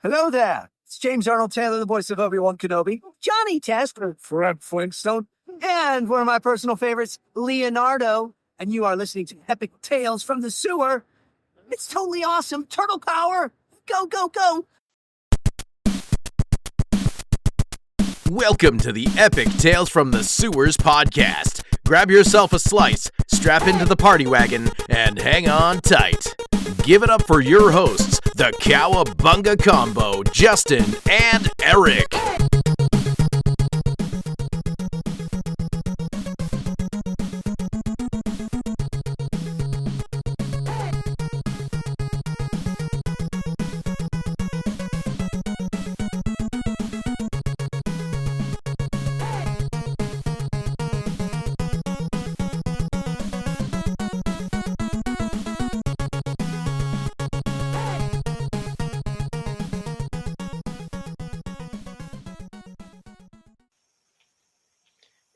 Hello there. It's James Arnold Taylor, the voice of Obi-Wan Kenobi, Johnny Test, Fred Flintstone, and one of my personal favorites, Leonardo. And you are listening to Epic Tales from the Sewer. It's totally awesome. Turtle power. Go, go, go. Welcome to the Epic Tales from the Sewers podcast. Grab yourself a slice, strap into the party wagon, and hang on tight. Give it up for your hosts, the Cowabunga Combo, Justin and Eric.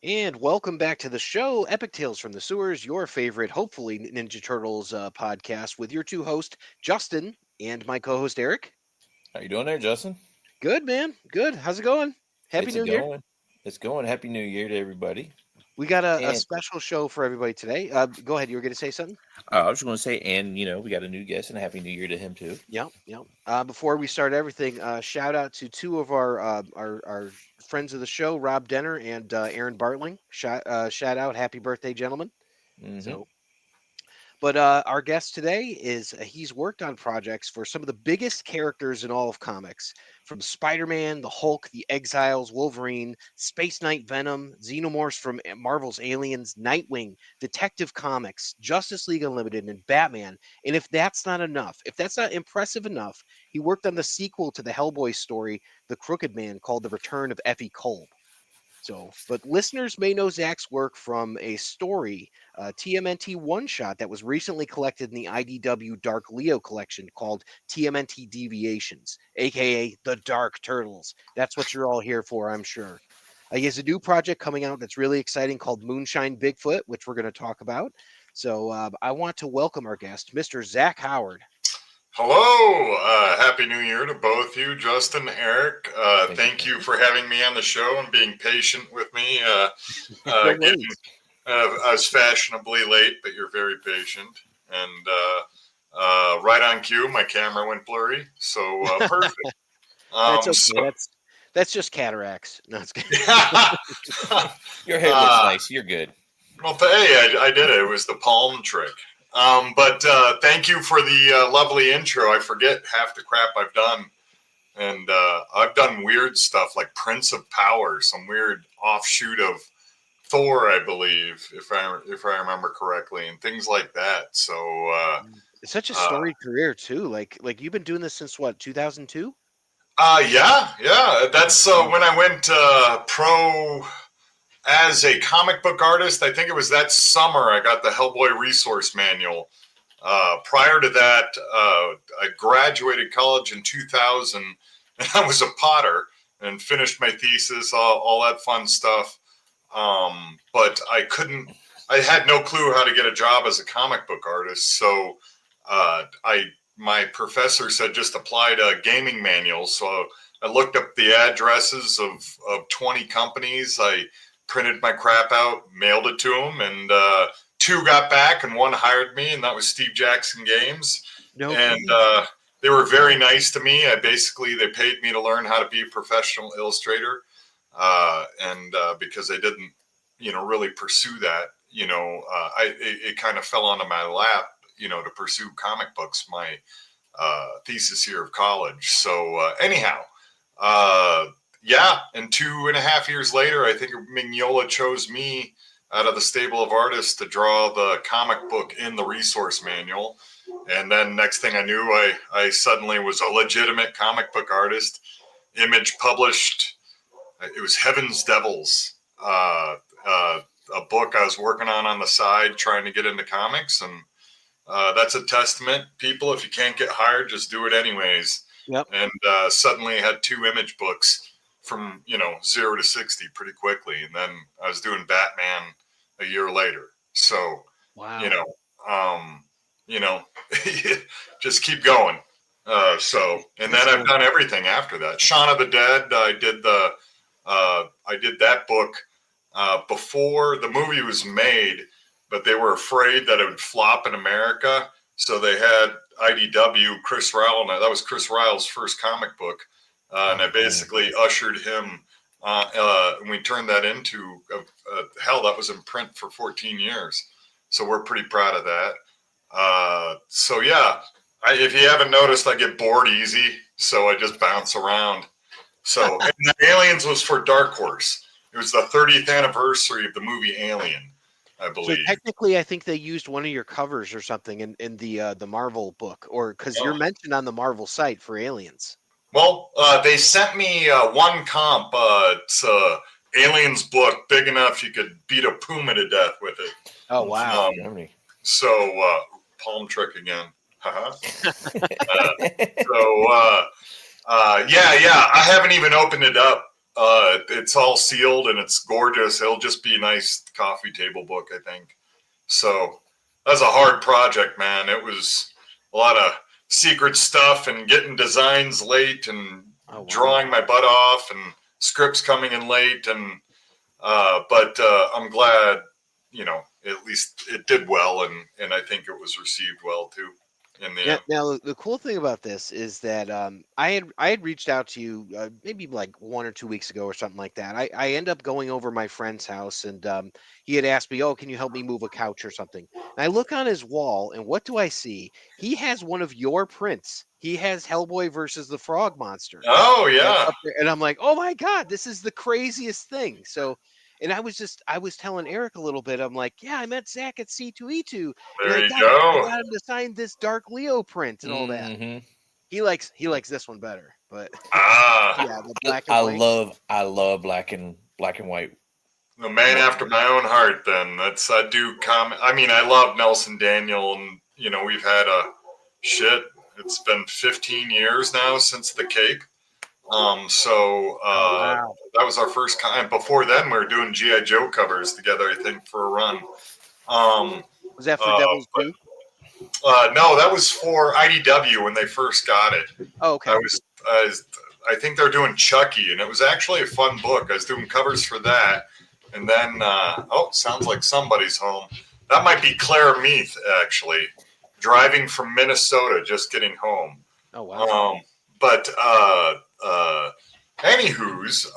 And welcome back to the show, Epic Tales from the Sewers, your favorite, hopefully, Ninja Turtles podcast with your two hosts, Justin and my co-host, Eric. How you doing there, Justin? Good, man. Good. How's it going? Happy New Year. It's going. Happy New Year to everybody. We got a special show for everybody today. Go ahead. You were going to say something? I was just going to say, and, we got a new guest, and a Happy New Year to him, too. Yep. Before we start everything, shout out to two of our friends of the show, Rob Denner and Aaron Bartling. Shout out. Happy birthday, gentlemen. Mm-hmm. But our guest today is he's worked on projects for some of the biggest characters in all of comics, from Spider-Man, the Hulk, the Exiles, Wolverine, Space Knight, Venom, Xenomorphs from Marvel's Aliens, Nightwing, Detective Comics, Justice League Unlimited, and Batman. And if that's not enough, if that's not impressive enough, he worked on the sequel to the Hellboy story, The Crooked Man, called The Return of Effie Kolb. But listeners may know Zach's work from a story, TMNT one-shot that was recently collected in the IDW Dark Leo collection called TMNT Deviations, a.k.a. The Dark Turtles. That's what you're all here for, I'm sure. He has a new project coming out that's really exciting called Moonshine Bigfoot, which we're going to talk about. So I want to welcome our guest, Mr. Zach Howard. Hello, Happy New Year to both you, Justin, Eric. Thank you for having me on the show and being patient with me. I was fashionably late, but you're very patient. And right on cue, my camera went blurry, so perfect. That's okay. That's just cataracts. No, it's Your hair looks nice. You're good. Well, hey, I did it. It was the palm trick. But thank you for the lovely intro. I forget half the crap I've done. And I've done weird stuff like Prince of Power, some weird offshoot of Thor, I believe, if I remember correctly, and things like that. So it's such a storied career too. Like you've been doing this since what, 2002? Yeah. That's when I went pro as a comic book artist. I think it was that summer I got the Hellboy resource manual. Prior to that, I graduated college in 2000, and I was a potter and finished my thesis, all that fun stuff. But I had no clue how to get a job as a comic book artist. So my professor said just apply to gaming manuals. So I looked up the addresses of 20 companies. I printed my crap out, mailed it to them, and two got back and one hired me, and that was Steve Jackson Games. They were very nice to me. They paid me to learn how to be a professional illustrator, and because I didn't, really pursue that, it kind of fell onto my lap, to pursue comic books, my thesis year of college. So anyhow, and 2.5 years later, I think Mignola chose me out of the stable of artists to draw the comic book in the resource manual. And then next thing I knew, I suddenly was a legitimate comic book artist. Image published, it was Heaven's Devils, a book I was working on the side, trying to get into comics. And that's a testament. People, if you can't get hired, just do it anyways. Yep. And suddenly I had 2 image books from 0 to 60 pretty quickly, and then I was doing Batman a year later. So wow, just keep going. And then I've done everything after that. Shaun of the Dead, I did that book before the movie was made, but they were afraid that it would flop in America. So they had IDW, Chris Ryle, and that was Chris Ryle's first comic book. And I basically ushered him, and we turned that into, that was in print for 14 years. So we're pretty proud of that. If you haven't noticed, I get bored easy, so I just bounce around. So, and the Aliens was for Dark Horse. It was the 30th anniversary of the movie Alien, I believe. So technically, I think they used one of your covers or something in the Marvel book, or because you're mentioned on the Marvel site for Aliens. Well, they sent me one comp. It's Aliens book, big enough you could beat a puma to death with it. Oh, wow. Palm trick again. I haven't even opened it up. It's all sealed and it's gorgeous. It'll just be a nice coffee table book, I think. So that's a hard project, man. It was a lot of secret stuff and getting designs late and drawing my butt off and scripts coming in late. And but I'm glad, at least it did well, and I think it was received well too. Now the cool thing about this is that I had reached out to you maybe like 1 or 2 weeks ago or something like that. I end up going over my friend's house, and he had asked me, "Oh, can you help me move a couch or something?" And I look on his wall, and what do I see? He has one of your prints. He has Hellboy versus the Frog Monster. Oh yeah, and I'm like, "Oh my God, this is the craziest thing!" So. And I was telling Eric a little bit. I'm like, yeah, I met Zach at C2E2. There you go. I got him to sign this Dark Leo print and all that. He likes this one better, but the black and white. I love black and white. A man after my own heart. Then I do comment. I mean, I love Nelson Daniel, and we've had it's been 15 years now since the Cape. That was our first time. Before then, we were doing G.I. Joe covers together, I think, for a run. Was that for Devil's Due? No, that was for IDW when they first got it. Oh, okay. I think they're doing Chucky, and it was actually a fun book. I was doing covers for that. And then, sounds like somebody's home. That might be Claire Meath, actually, driving from Minnesota, just getting home. Oh, wow. Anywho's,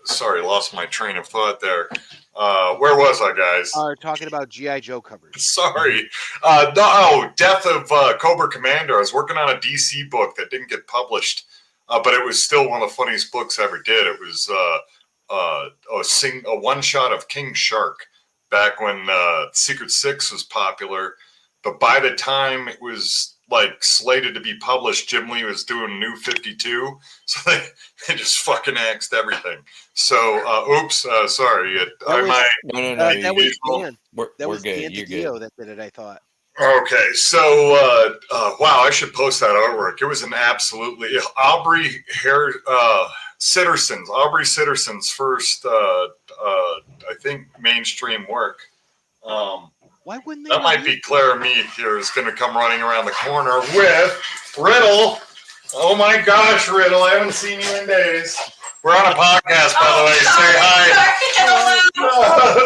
sorry, lost my train of thought there. Where was I, guys? Talking about G.I. Joe covers. Sorry. Death of Cobra Commander. I was working on a DC book that didn't get published, but it was still one of the funniest books I ever did. It was a one-shot of King Shark back when Secret Six was popular. But by the time it was slated to be published, Jim Lee was doing New 52, so they just fucking axed everything. So, sorry. No. That was Dan. We're good. Dan You're Dio good. that did it, I thought. Okay, so wow, I should post that artwork. It was an absolutely Aubrey Sitterson's first, I think, mainstream work. Why wouldn't they? That might be Clara Meath here is going to come running around the corner with Riddle. Oh my gosh, Riddle, I haven't seen you in days. We're on a podcast, by the way. Say hi.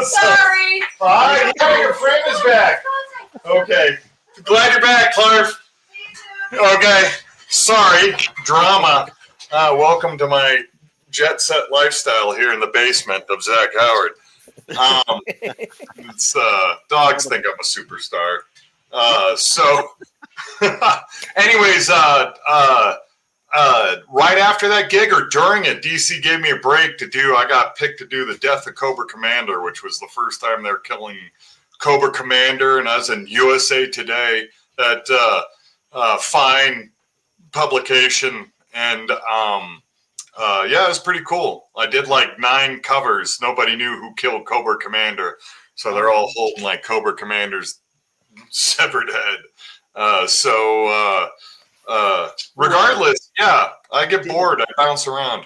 Sorry. Hi, yeah, your friend is back. Okay. Glad you're back, Clark. Okay. Sorry. Drama. Welcome to my jet set lifestyle here in the basement of Zach Howard. Dogs think I'm a superstar. Anyways, right after that gig or during it, DC gave me a break I got picked to do the Death of Cobra Commander, which was the first time they're killing Cobra Commander, and I was in USA Today, that fine publication, and it was pretty cool. I did 9 covers. Nobody knew who killed Cobra Commander, so they're all holding Cobra Commander's severed head. Regardless, I get bored. I bounce around.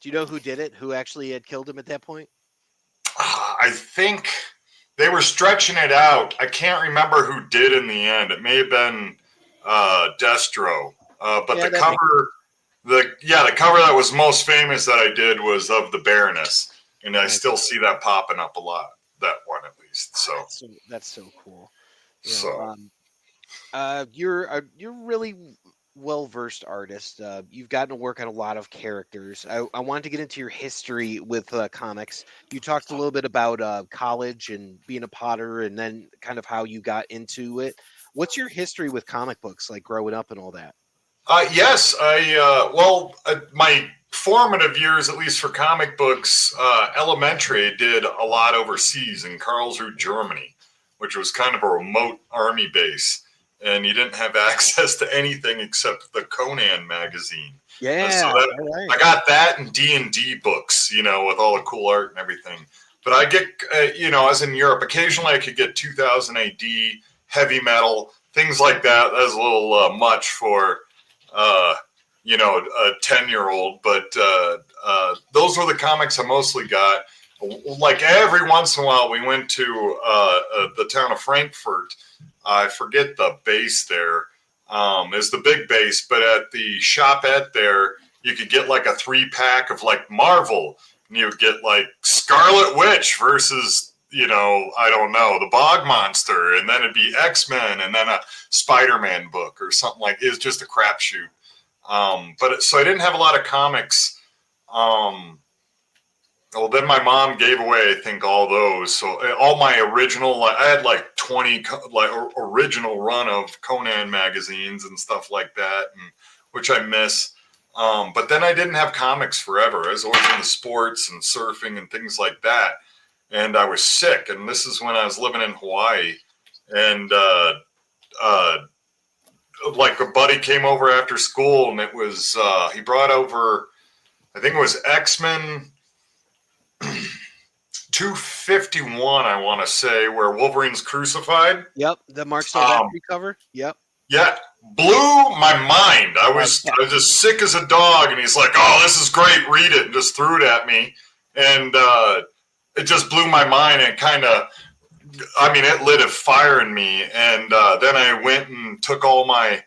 Do you know who did it? Who actually had killed him at that point? I think they were stretching it out. I can't remember who did in the end. It may have been Destro. But Yeah, the cover, the cover that was most famous that I did was of the Baroness, and I still see that popping up a lot. That one at least. So that's so cool. so. You're really well versed artist. You've gotten to work on a lot of characters. I wanted to get into your history with comics. You talked a little bit about college and being a potter, and then kind of how you got into it. What's your history with comic books, like growing up and all that? Yes, my formative years, at least for comic books, elementary, I did a lot overseas in Karlsruhe, Germany, which was kind of a remote army base, and you didn't have access to anything except the Conan magazine. Yeah, I got that and D&D books, with all the cool art and everything. But I get, as in Europe, occasionally I could get 2000 AD, heavy metal, things like that. That was a little much for a 10-year-old, but those were the comics I mostly got. Like every once in a while, we went to the town of Frankfurt. I forget the base there. It's the big base, but at the shopette there, you could get like a 3-pack of like Marvel, and you would get like Scarlet Witch versus I don't know, the Bog Monster, and then it'd be X-Men, and then a Spider-Man book or something like it. It's just a crapshoot. So I didn't have a lot of comics. Well, then my mom gave away, I think, all those. So all my original, I had like 20 original run of Conan magazines and stuff like that, which I miss. But then I didn't have comics forever. I was always into sports and surfing and things like that. And I was sick, and this is when I was living in Hawaii, and like a buddy came over after school, and it was he brought over, I think it was X-Men 251, I want to say, where Wolverine's crucified. Yep, the Mark Silvestri cover. Yep. Yeah, blew my mind. I was just sick as a dog, and he's like, "Oh, this is great, read it," and just threw it at me, and it just blew my mind, and it lit a fire in me. And then I went and took all my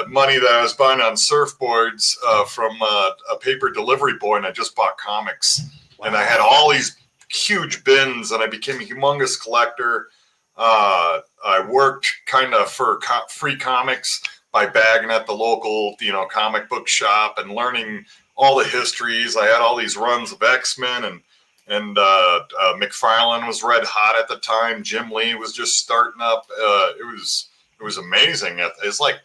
money that I was buying on surfboards from a paper delivery boy, and I just bought comics. Wow. And I had all these huge bins, and I became a humongous collector. I worked kind of for free comics by bagging at the local, comic book shop and learning all the histories. I had all these runs of X-Men, and McFarlane was red hot at the time. Jim Lee was just starting up. It was amazing. It's like,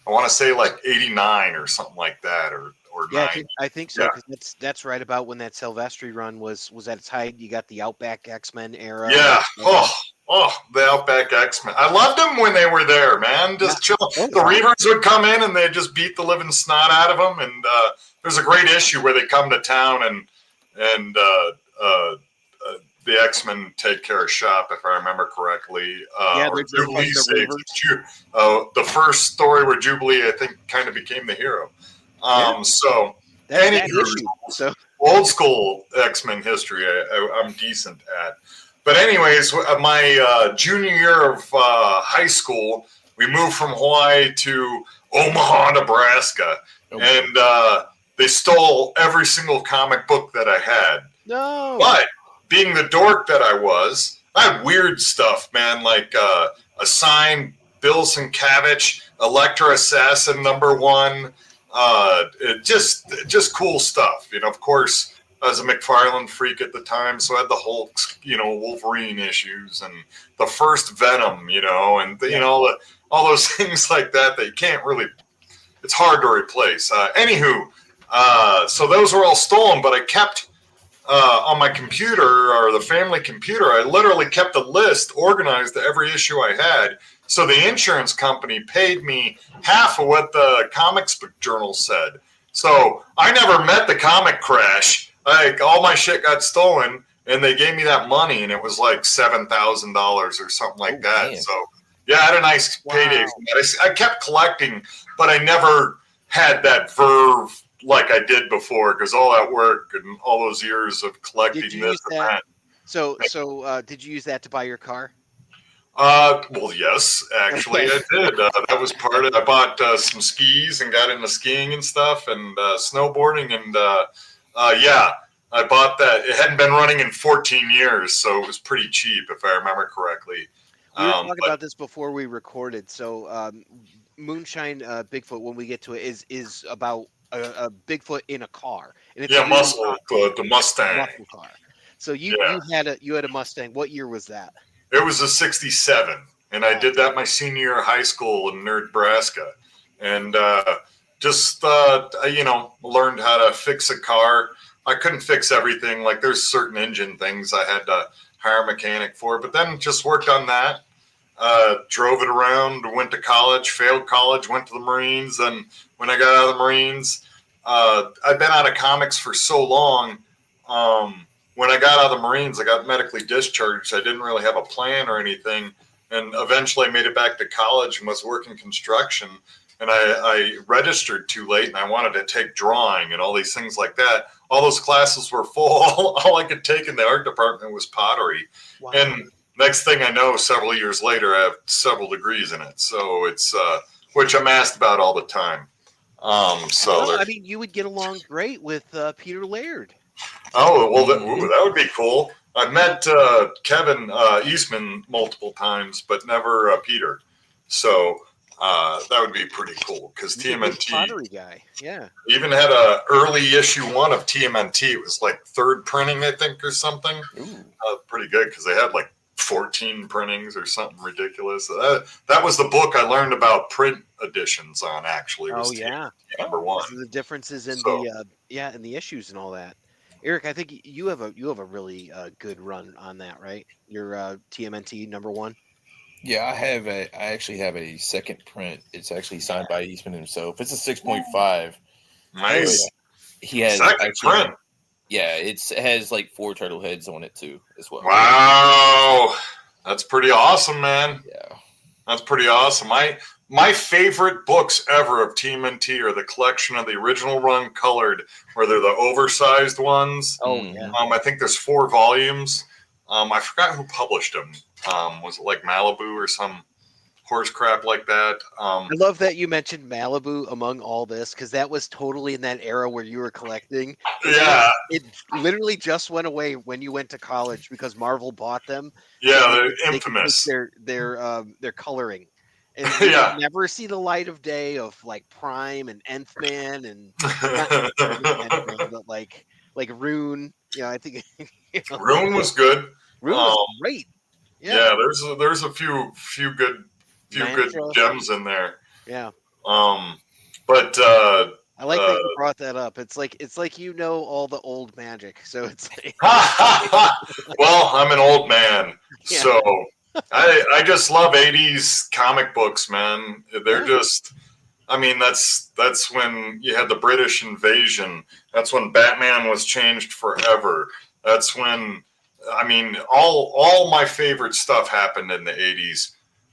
I want to say like 89 or something like that, or yeah, 9. I think so. Because that's right about when that Silvestri run was at its height. You got the Outback X-Men era. Yeah. The Outback X-Men. I loved them when they were there, man. Just chill. The Reavers would come in and they'd just beat the living snot out of them. And there's a great issue where they come to town and the X-Men take care of shop, if I remember correctly. Jubilee saves the first story where Jubilee, I think, kind of became the hero. So old school X-Men history, I'm decent at. But anyways, my junior year of high school, we moved from Hawaii to Omaha, Nebraska, and they stole every single comic book that I had. No. But being the dork that I was, I had weird stuff, man, like a signed Bill Sienkiewicz, Elektra Assassin #1, just cool stuff. Of course, I was a McFarlane freak at the time, so I had the Hulk, Wolverine issues and the first Venom, and all those things like that you can't really, it's hard to replace. So those were all stolen, but I kept on my computer, or the family computer, I literally kept a list organized to every issue I had. So the insurance company paid me half of what the comics book journal said. So I never met the comic crash. All my shit got stolen, and they gave me that money, and it was like $7,000 or something like that. Man. So yeah, I had a nice payday from that. I kept collecting, but I never had that verve like I did before, because all that work and all those years of collecting this and that. So did you use that to buy your car? Well, yes, actually, I did. That was part of. I bought some skis and got into skiing and stuff, and snowboarding, and yeah, I bought that. It hadn't been running in 14 years, so it was pretty cheap, if I remember correctly. We were talking about this before we recorded. So, Moonshine Bigfoot, when we get to it, is about a Bigfoot in a car, and it's a really muscle, the Mustang. muscle car. So you had a Mustang. What year was that? It was a '67, and I did that my senior year of high school in Nebraska, and just learned how to fix a car. I couldn't fix everything. Like there's certain engine things I had to hire a mechanic for, but then just worked on that. Drove it around, went to college, failed college, went to the Marines. And when I got out of the Marines, I'd been out of comics for so long. When I got out of the Marines, I got medically discharged. I didn't really have a plan or anything. And eventually I made it back to college and was working construction. And I registered too late, and I wanted to take drawing and all these things like that. All those classes were full. All I could take in the art department was pottery. Wow. And next thing I know, several years later, I have several degrees in it. So it's which I'm asked about all the time. I mean, you would get along great with Peter Laird. Oh, well, that would be cool. I've met Kevin Eastman multiple times, but never Peter. So that would be pretty cool because TMNT pottery guy, yeah, even had a early issue 1 of TMNT. It was like 3rd printing, I think, or something. Pretty good because they had like 14 printings or something ridiculous. That was the book I learned about print editions on. Actually, was TMNT number 1. So the differences in in the issues and all that. Eric, I think you have a really good run on that, right? Your TMNT number 1. Yeah, I actually have a second print. It's actually signed by Eastman himself. It's a 6.5. Nice. He has second print. Yeah, it has like 4 turtle heads on it too, as well. Wow, that's pretty awesome, man. Yeah, that's pretty awesome. My favorite books ever of TMNT are the collection of the original run colored, where they're the oversized ones. Oh yeah. I think there's 4 volumes. I forgot who published them. Was it like Malibu or some horse crap like that? I love that you mentioned Malibu among all this because that was totally in that era where you were collecting. Yeah. It literally just went away when you went to college because Marvel bought them. Yeah, they're infamous. Their coloring. And you never see the light of day of like Prime and Nth Man and but like Rune. I think Rune was good. Rune was great. Yeah, there's a few good gems in there. Yeah. But I like that you brought that up. It's like all the old magic. So it's like well, I'm an old man, so I just love 80s comic books, man. They're just, I mean, that's when you had the British invasion. That's when Batman was changed forever. That's when, I mean, all my favorite stuff happened in the 80s.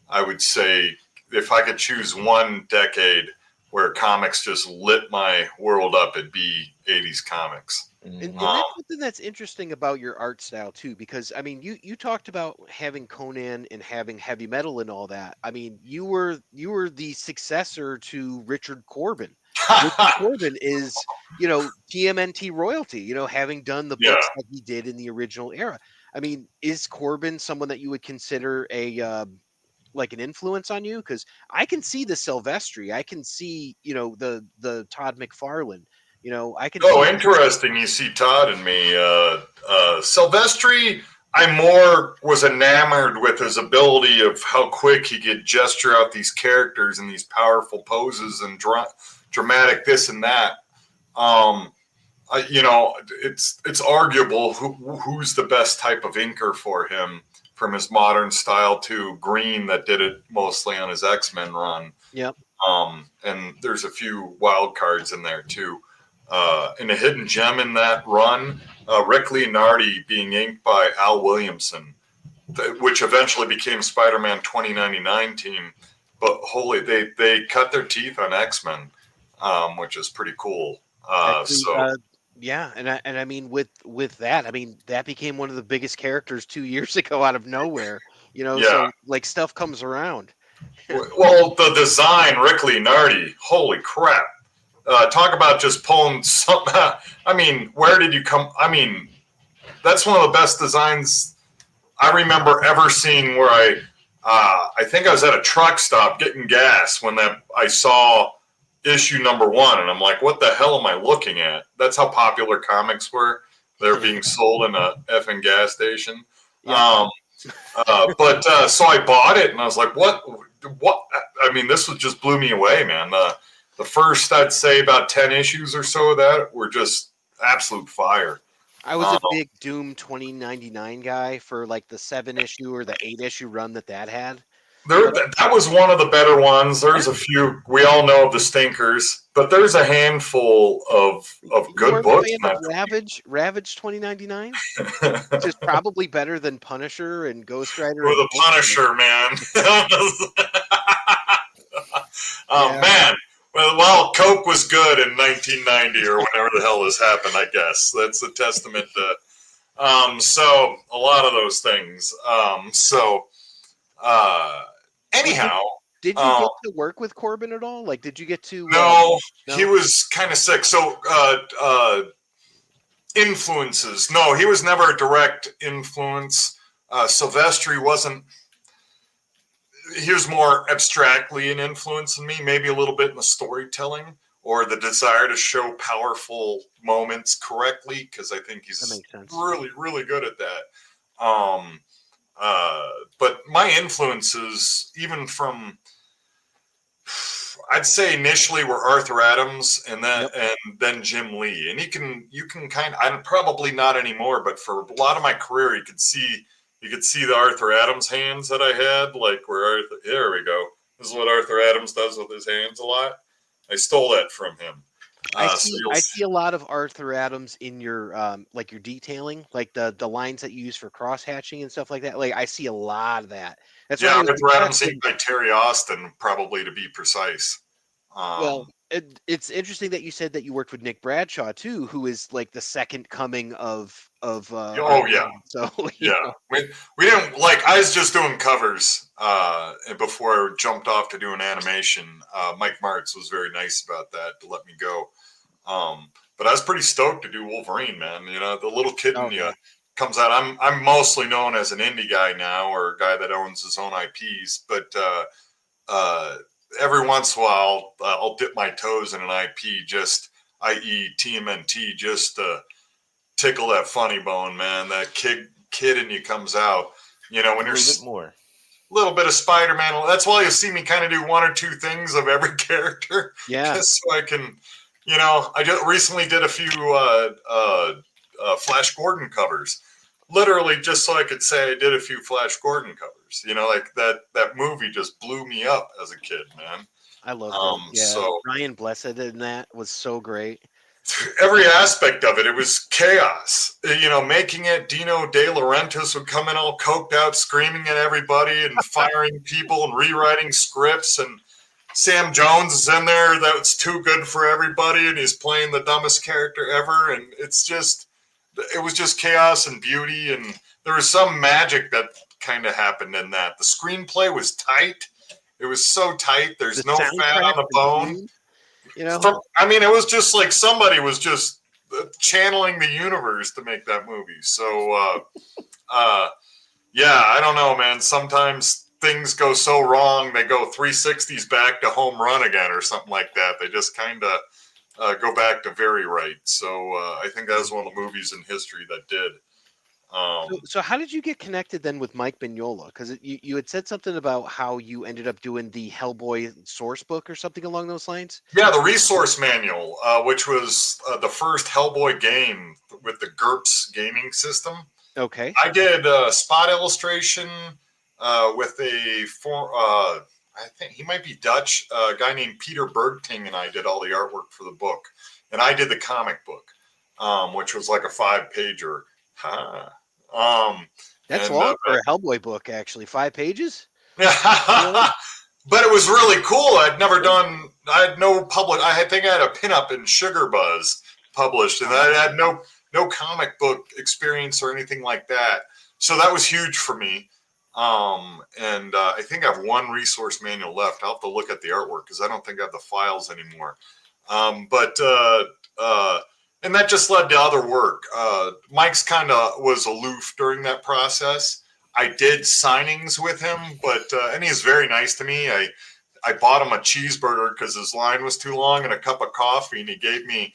I would say if I could choose one decade where comics just lit my world up, it'd be 80s comics. And that's something that's interesting about your art style too, because I mean, you talked about having Conan and having heavy metal and all that. I mean, you were the successor to Richard Corbin. Richard Corbin is, TMNT royalty. Having done the books that he did in the original era. I mean, is Corbin someone that you would consider a like an influence on you? Because I can see the Silvestri, I can see the Todd McFarlane. I can. Oh, interesting. You see Todd and me. Silvestri, I more was enamored with his ability of how quick he could gesture out these characters in these powerful poses and dramatic this and that. It's arguable who's the best type of inker for him, from his modern style to Green that did it mostly on his X-Men run. Yep. And there's a few wild cards in there too. And a hidden gem in that run, Rick Leonardi being inked by Al Williamson, which eventually became Spider-Man 2099 team. But holy, they cut their teeth on X-Men, which is pretty cool. Yeah, and I mean with that, I mean that became one of the biggest characters 2 years ago out of nowhere. So like stuff comes around. Well, the design, Rick Leonardi, holy crap. Talk about just pulling some. I mean, where did you come? I mean, that's one of the best designs I remember ever seeing. Where I think I was at a truck stop getting gas when I saw issue number 1, and I'm like, what the hell am I looking at? That's how popular comics were. They're being sold in a effing gas station. Yeah. So I bought it, and I was like, what? I mean, this just blew me away, man. The first, I'd say, about 10 issues or so of that were just absolute fire. I was a big Doom 2099 guy for like the 7-issue or the 8-issue run that had. That was one of the better ones. There's a few, we all know of the stinkers, but there's a handful of good books. Ravage 2099, which is probably better than Punisher and Ghost Rider. Or the Punisher, man. Man. Well, Coke was good in 1990 or whenever the hell this happened, I guess. That's a testament to... so, a lot of those things. Anyhow... Did you get to work with Corbin at all? Like, did you get to... No, he was kind of sick. So, influences. No, he was never a direct influence. Silvestri wasn't... He was more abstractly an influence in me, maybe a little bit in the storytelling or the desire to show powerful moments correctly, because I think he's really, really good at that. But my influences, even from, I'd say initially were Arthur Adams and then Jim Lee. And you can kind of, I'm probably not anymore, but for a lot of my career, you could see the Arthur Adams hands that I had, like where there we go. This is what Arthur Adams does with his hands a lot. I stole that from him. I see a lot of Arthur Adams in your like your detailing, like the lines that you use for cross hatching and stuff like that. Like I see a lot of that. That's Arthur Adams inked by Terry Austin, probably to be precise. Well, it's interesting that you said that you worked with Nick Bradshaw too, who is like the second coming of. Oh yeah. So yeah, we didn't like. I was just doing covers before I jumped off to do an animation. Mike Martz was very nice about that to let me go. But I was pretty stoked to do Wolverine, man. You know, the little kitten comes out. I'm mostly known as an indie guy now, or a guy that owns his own IPs. But every once in a while, I'll dip my toes in an IP, just i.e. TMNT, just to tickle that funny bone, man. That kid in you comes out. You know, when you're a little bit of Spider-Man. That's why you see me kind of do one or two things of every character. Yeah. Just so I can, you know, I just recently did a few Flash Gordon covers. Literally just so I could say I did a few Flash Gordon covers. You know, like that movie just blew me up as a kid, man. I love it. Yeah. So Ryan Blessed in that was so great. Every aspect of it, it was chaos. You know, making it, Dino De Laurentiis would come in all coked out, screaming at everybody and firing people and rewriting scripts. And Sam Jones is in there that's too good for everybody, and he's playing the dumbest character ever. And it was just chaos and beauty. And there was some magic that kind of happened in that. The screenplay was tight. It was so tight. There's no fat on the bone. You know, it was just like somebody was just channeling the universe to make that movie. So, yeah, I don't know, man. Sometimes things go so wrong, they go 360s back to home run again or something like that. They just kind of go back to very right. So I think that was one of the movies in history that did. So how did you get connected then with Mike Mignola? Because you had said something about how you ended up doing the Hellboy source book or something along those lines. Yeah, the resource manual, which was the first Hellboy game with the GURPS gaming system. Okay. I did spot illustration with I think he might be Dutch, a guy named Peter Bergting, and I did all the artwork for the book. And I did the comic book, which was like a 5-pager. That's long for a Hellboy book, actually. 5 pages? Yeah. But it was really cool. I had no public. I think I had a pinup in Sugar Buzz published, and I had no comic book experience or anything like that. So that was huge for me. And I think I have one resource manual left. I'll have to look at the artwork because I don't think I have the files anymore. And that just led to other work. Mike's kind of was aloof during that process. I did signings with him, and he's very nice to me. I bought him a cheeseburger because his line was too long and a cup of coffee, and he gave me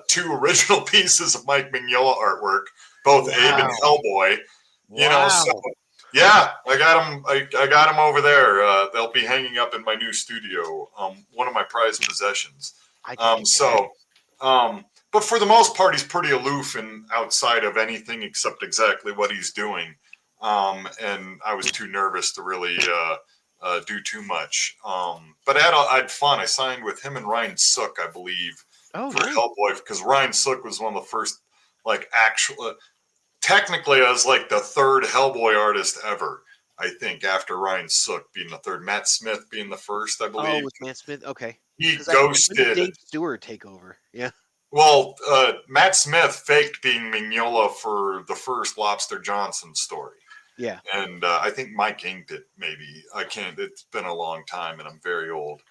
2 original pieces of Mike Mignola artwork, both Abe and Hellboy. You know, so yeah, I got him. I got him over there. They'll be hanging up in my new studio. One of my prized possessions. But for the most part, he's pretty aloof and outside of anything except exactly what he's doing. And I was too nervous to really do too much. But I had fun. I signed with him and Ryan Sook, I believe, for Hellboy, because Ryan Sook was one of the first, technically I was like the 3rd Hellboy artist ever, I think, after Ryan Sook being the 3rd, Matt Smith being the 1st, I believe. Oh, with Matt Smith? Okay. He ghosted. When did Dave Stewart take over? Yeah. Well, Matt Smith faked being Mignola for the first Lobster Johnson story. Yeah. And I think Mike inked it, maybe. I can't. It's been a long time, and I'm very old.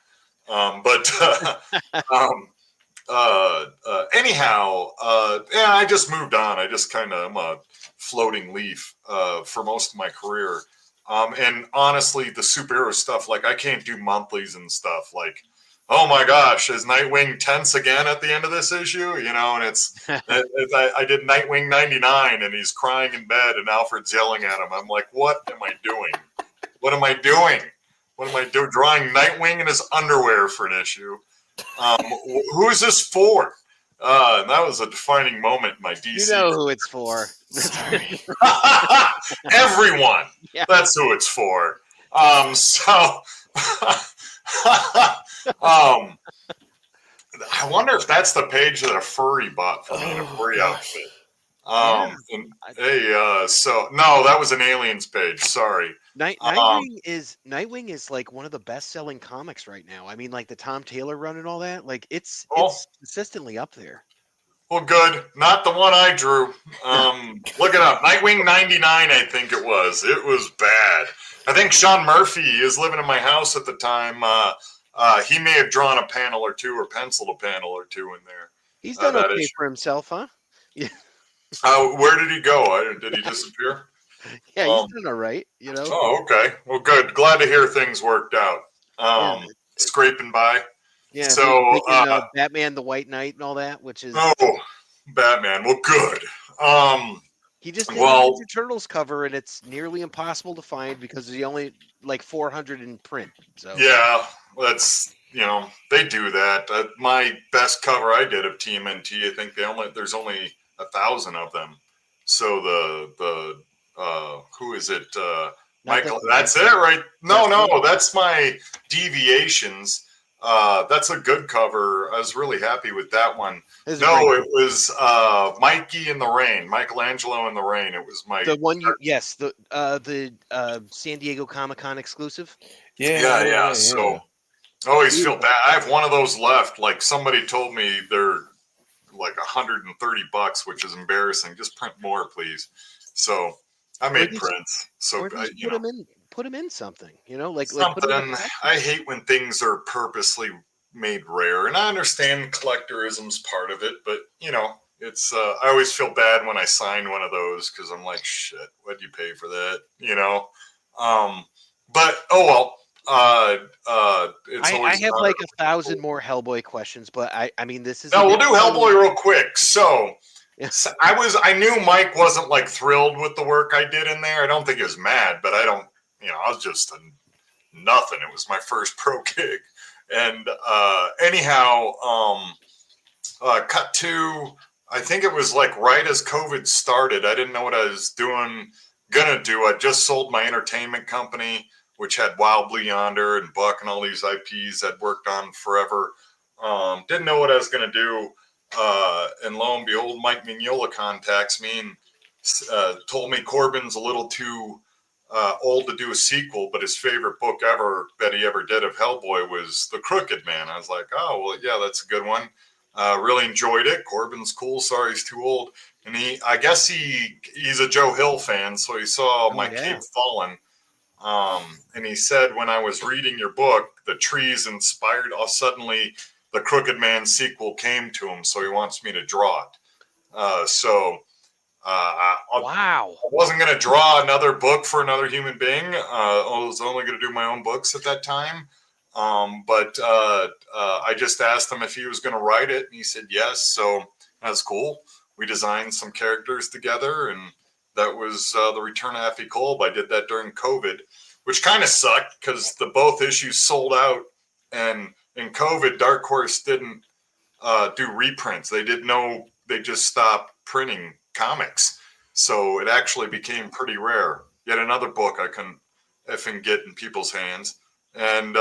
Anyhow, I just moved on. I just I'm a floating leaf for most of my career. And honestly, the superhero stuff, I can't do monthlies and stuff. Oh my gosh, is Nightwing tense again at the end of this issue? You know, and I did Nightwing 99 and he's crying in bed and Alfred's yelling at him. I'm like, what am I doing? What am I doing? What am I doing? Drawing Nightwing in his underwear for an issue. Who is this for? And that was a defining moment in my DC. You know who it's for. Everyone. Yeah. That's who it's for. I wonder if that's the page that a furry bought for me in a furry outfit. No, that was an Aliens page. Sorry. Nightwing is one of the best-selling comics right now. I mean, the Tom Taylor run and all that. It's consistently up there. Well, good. Not the one I drew. Look it up. Nightwing 99, I think it was. It was bad. I think Sean Murphy is living in my house at the time. He may have drawn a panel or two or penciled a panel or two in there. He's done okay for himself, huh? Yeah. Where did he go? Did he disappear? Yeah, he's done all right, you know. Oh, okay. Well, good. Glad to hear things worked out. Scraping by. Yeah. So Batman, the White Knight, and all that, which is Batman. Well, good. He just did a Ninja Turtles cover, and it's nearly impossible to find because there's only 400 in print. So yeah, that's they do that. My best cover I did of TMNT, I think there's only 1,000 of them. So the who is it? Michael. That's it, right? No, that's my Deviations. That's a good cover. I was really happy with that one. It was Mikey in the Rain, Michelangelo in the Rain. It was the one the San Diego Comic-Con exclusive. Yeah. So I always feel bad. I have one of those left. Somebody told me they're $130, which is embarrassing. Just print more, please. So I made prints. So put them in something, something. I hate when things are purposely made rare, and I understand collectorism's part of it, but it's I always feel bad when I sign one of those because I'm like, shit, what'd you pay for that? But oh well. It's I have 1,000 more Hellboy questions, but I mean this is we'll do Hellboy real quick. So I knew Mike wasn't thrilled with the work I did in there. I don't think he was mad, but I was just nothing. It was my first pro gig. And anyhow, cut to, I think it was right as COVID started. I didn't know what I was gonna do. I just sold my entertainment company, which had Wild Blue Yonder and Buck and all these IPs I'd worked on forever. Didn't know what I was gonna do. And lo and behold, Mike Mignola contacts me and told me Corbin's a little too old to do a sequel, but his favorite book that he ever did of Hellboy was The Crooked Man. I was like, oh, well, yeah, that's a good one. Really enjoyed it. Corbin's cool. Sorry he's too old. And I guess he's a Joe Hill fan, so he saw my Cape Fallen. And he said, when I was reading your book, the trees inspired us. Suddenly the Crooked Man sequel came to him, so he wants me to draw it. I wasn't going to draw another book for another human being. I was only going to do my own books at that time. But I just asked him if he was going to write it, and he said yes. So that's cool. We designed some characters together, and that was the Return of Effie Kolb. I did that during COVID, which kind of sucked because both issues sold out. And in COVID, Dark Horse didn't do reprints. They just stopped printing comics. So it actually became pretty rare. Yet another book I couldn't effing get in people's hands. And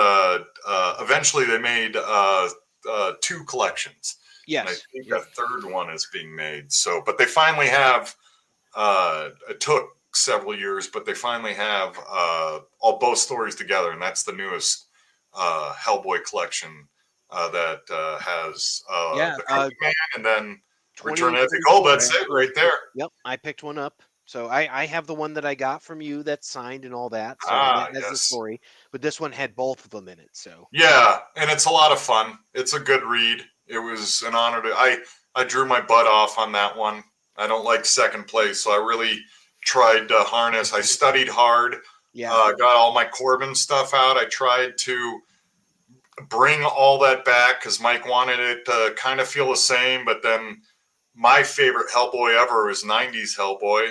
eventually they made 2 collections. Yes. And I think a third one is being made. So, but they finally have, it took several years, but they finally have both stories together. And that's the newest Hellboy collection that has the Crooked Man and then Return of Effie Kolb. That's it right there. Yep. I picked one up. So I have the one that I got from you that's signed and all that. So that has the story. But this one had both of them in it. So yeah, and it's a lot of fun. It's a good read. It was an honor to I drew my butt off on that one. I don't like second place, so I really tried to harness. I studied hard. Yeah. Got all my Corbin stuff out. I tried to bring all that back because Mike wanted it to kind of feel the same, but then my favorite Hellboy ever was 90s Hellboy.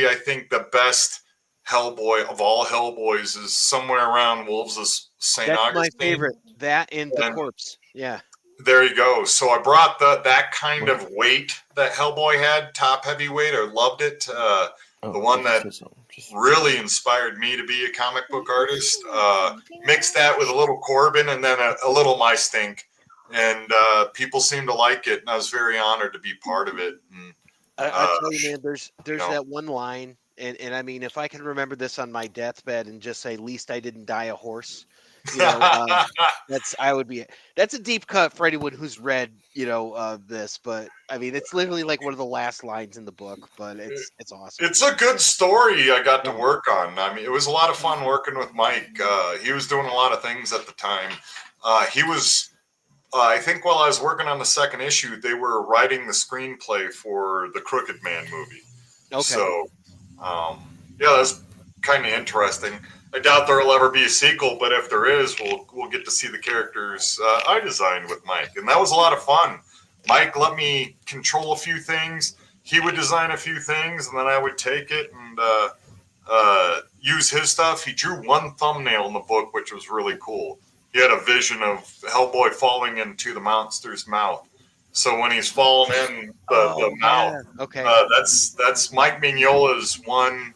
I think the best Hellboy of all Hellboys is somewhere around Wolves of St. Augustine. That's my favorite. That and The Corpse. Yeah. There you go. So I brought that kind of weight that Hellboy had, top heavyweight. I loved it. The one that really inspired me to be a comic book artist. Mixed that with a little Corbin and then a little My Stink. And people seem to like it, and I was very honored to be part of it. And, I tell you, man, there's that one line, and I mean, if I can remember this on my deathbed and just say, "Least I didn't die a horse," that's a deep cut for anyone who's read this. But I mean, it's literally like one of the last lines in the book, but it's awesome. It's a good story I got to work on. I mean, it was a lot of fun working with Mike. He was doing a lot of things at the time. He was. I think while I was working on the second issue, they were writing the screenplay for the Crooked Man movie. Okay. So, that's kind of interesting. I doubt there'll ever be a sequel, but if there is, we'll get to see the characters I designed with Mike, and that was a lot of fun. Mike let me control a few things. He would design a few things, and then I would take it and use his stuff. He drew one thumbnail in the book, which was really cool. He had a vision of Hellboy falling into the monster's mouth. So when he's falling in the mouth, that's Mike Mignola's one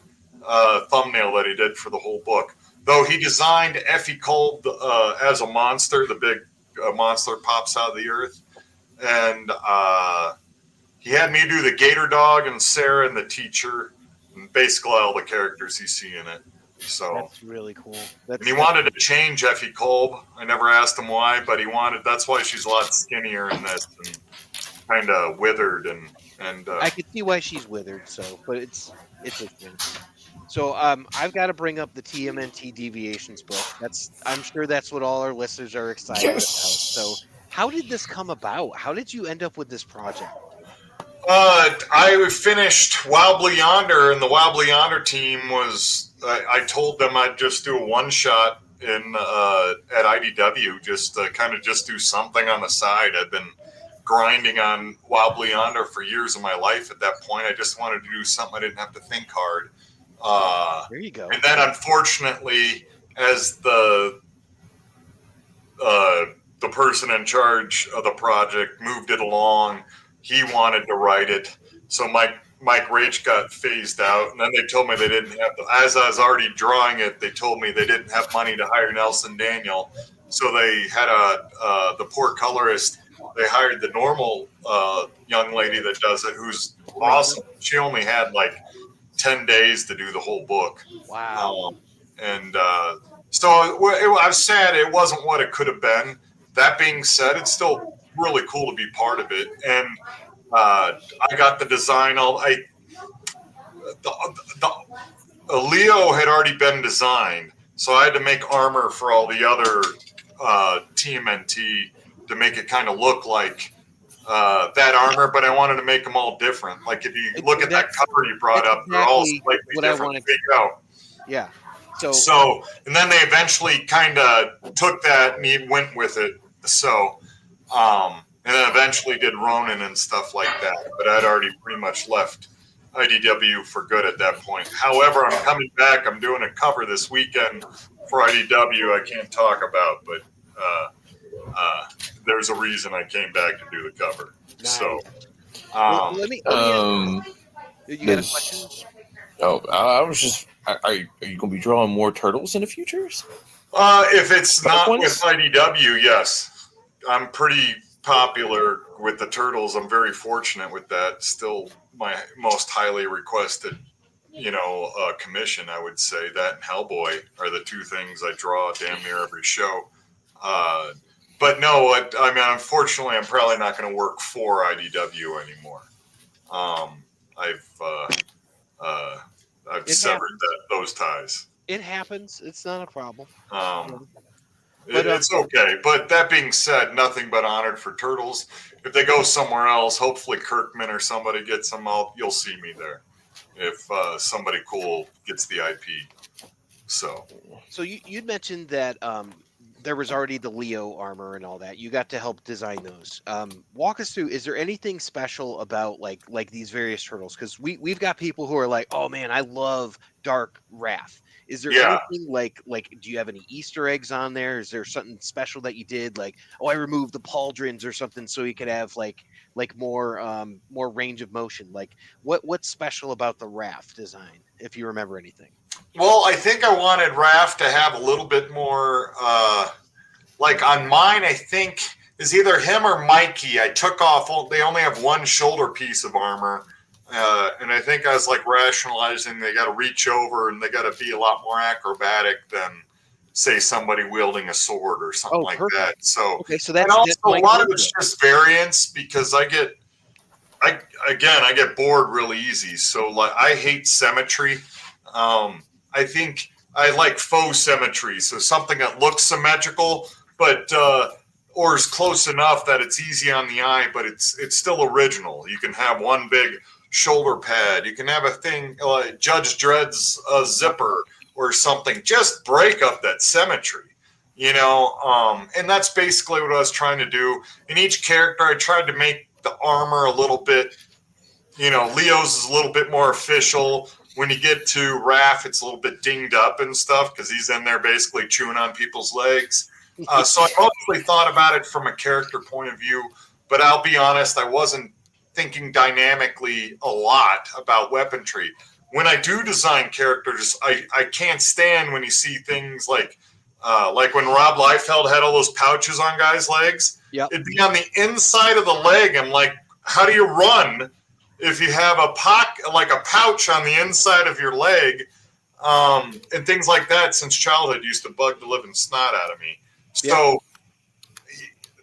thumbnail that he did for the whole book. Though he designed Effie Kolb as a monster, the big monster pops out of the earth. And he had me do the Gator Dog and Sarah and the teacher, and basically all the characters you see in it. So that's really cool. And he wanted to change Effie Kolb. I never asked him why, but he wanted. That's why she's a lot skinnier in this and kind of withered and. I could see why she's withered. So, but it's a thing. So I've got to bring up the TMNT Deviations book. I'm sure that's what all our listeners are excited about. So how did this come about? How did you end up with this project? I finished Blue Yonder, and the Blue Yonder team was. I told them I'd just do a one shot at IDW, just do something on the side. I've been grinding on Blue Yonder for years of my life. At that point, I just wanted to do something I didn't have to think hard. There you go. And then, unfortunately, as the person in charge of the project moved it along, he wanted to write it. So Mike Rach got phased out, and then they told me they didn't have. As I was already drawing it, they told me they didn't have money to hire Nelson Daniel, so they had the poor colorist. They hired the normal young lady that does it, who's awesome. She only had like 10 days to do the whole book. Wow! So I was sad it wasn't what it could have been. That being said, it's still really cool to be part of it. And I got the design. Leo had already been designed, so I had to make armor for all the other TMNT to make it kind of look like that armor, but I wanted to make them all different. Like if you look at that cover you brought up, they're all slightly different. Yeah. So, and then they eventually kind of took that and he went with it. So, and then eventually did Ronin and stuff like that. But I'd already pretty much left IDW for good at that point. However, I'm coming back. I'm doing a cover this weekend for IDW I can't talk about, but there's a reason I came back to do the cover. Nice. So, let me you got a question? Oh, I was just, are you going to be drawing more turtles in the futures? If it's not with IDW, yes. I'm pretty popular with the turtles. I'm very fortunate with that. Still my most highly requested, commission, I would say. That and Hellboy are the two things I draw damn near every show. But no, I mean, unfortunately, I'm probably not going to work for IDW anymore. I've severed those ties. It happens. It's not a problem. It's okay. But that being said, nothing but honored for Turtles. If they go somewhere else, hopefully Kirkman or somebody gets them out. You'll see me there. If somebody cool gets the IP. So you'd mentioned that there was already the Leo armor and all that. You got to help design those. Walk us through. Is there anything special about like these various turtles? Because we've got people who are like, oh man, I love Dark Wrath. Is there anything like do you have any Easter eggs on there? Is there something special that you did? Like, I removed the pauldrons or something so you could have like more range of motion. Like what's special about the Wrath design, if you remember anything? Well, I think I wanted Raph to have a little bit more, like on mine, I think is either him or Mikey. I took off, they only have one shoulder piece of armor. And I think I was like rationalizing they got to reach over and they got to be a lot more acrobatic than, say, somebody wielding a sword or something like that. So, so that's, and also a lot of it's just variance because I get bored really easy. So like I hate symmetry. I think I like faux symmetry, so something that looks symmetrical, but or is close enough that it's easy on the eye, but it's still original. You can have one big shoulder pad. You can have a thing like Judge Dredd's zipper or something. Just break up that symmetry, and that's basically what I was trying to do. In each character, I tried to make the armor a little bit, Leo's is a little bit more official. When you get to Raph, it's a little bit dinged up and stuff because he's in there basically chewing on people's legs. So I mostly thought about it from a character point of view, but I'll be honest, I wasn't thinking dynamically a lot about weaponry. When I do design characters, I can't stand when you see things like when Rob Liefeld had all those pouches on guys' legs. Yep. It'd be on the inside of the leg. I'm like, how do you run if you have a pouch on the inside of your leg, and things like that? Since childhood, used to bug the living snot out of me. So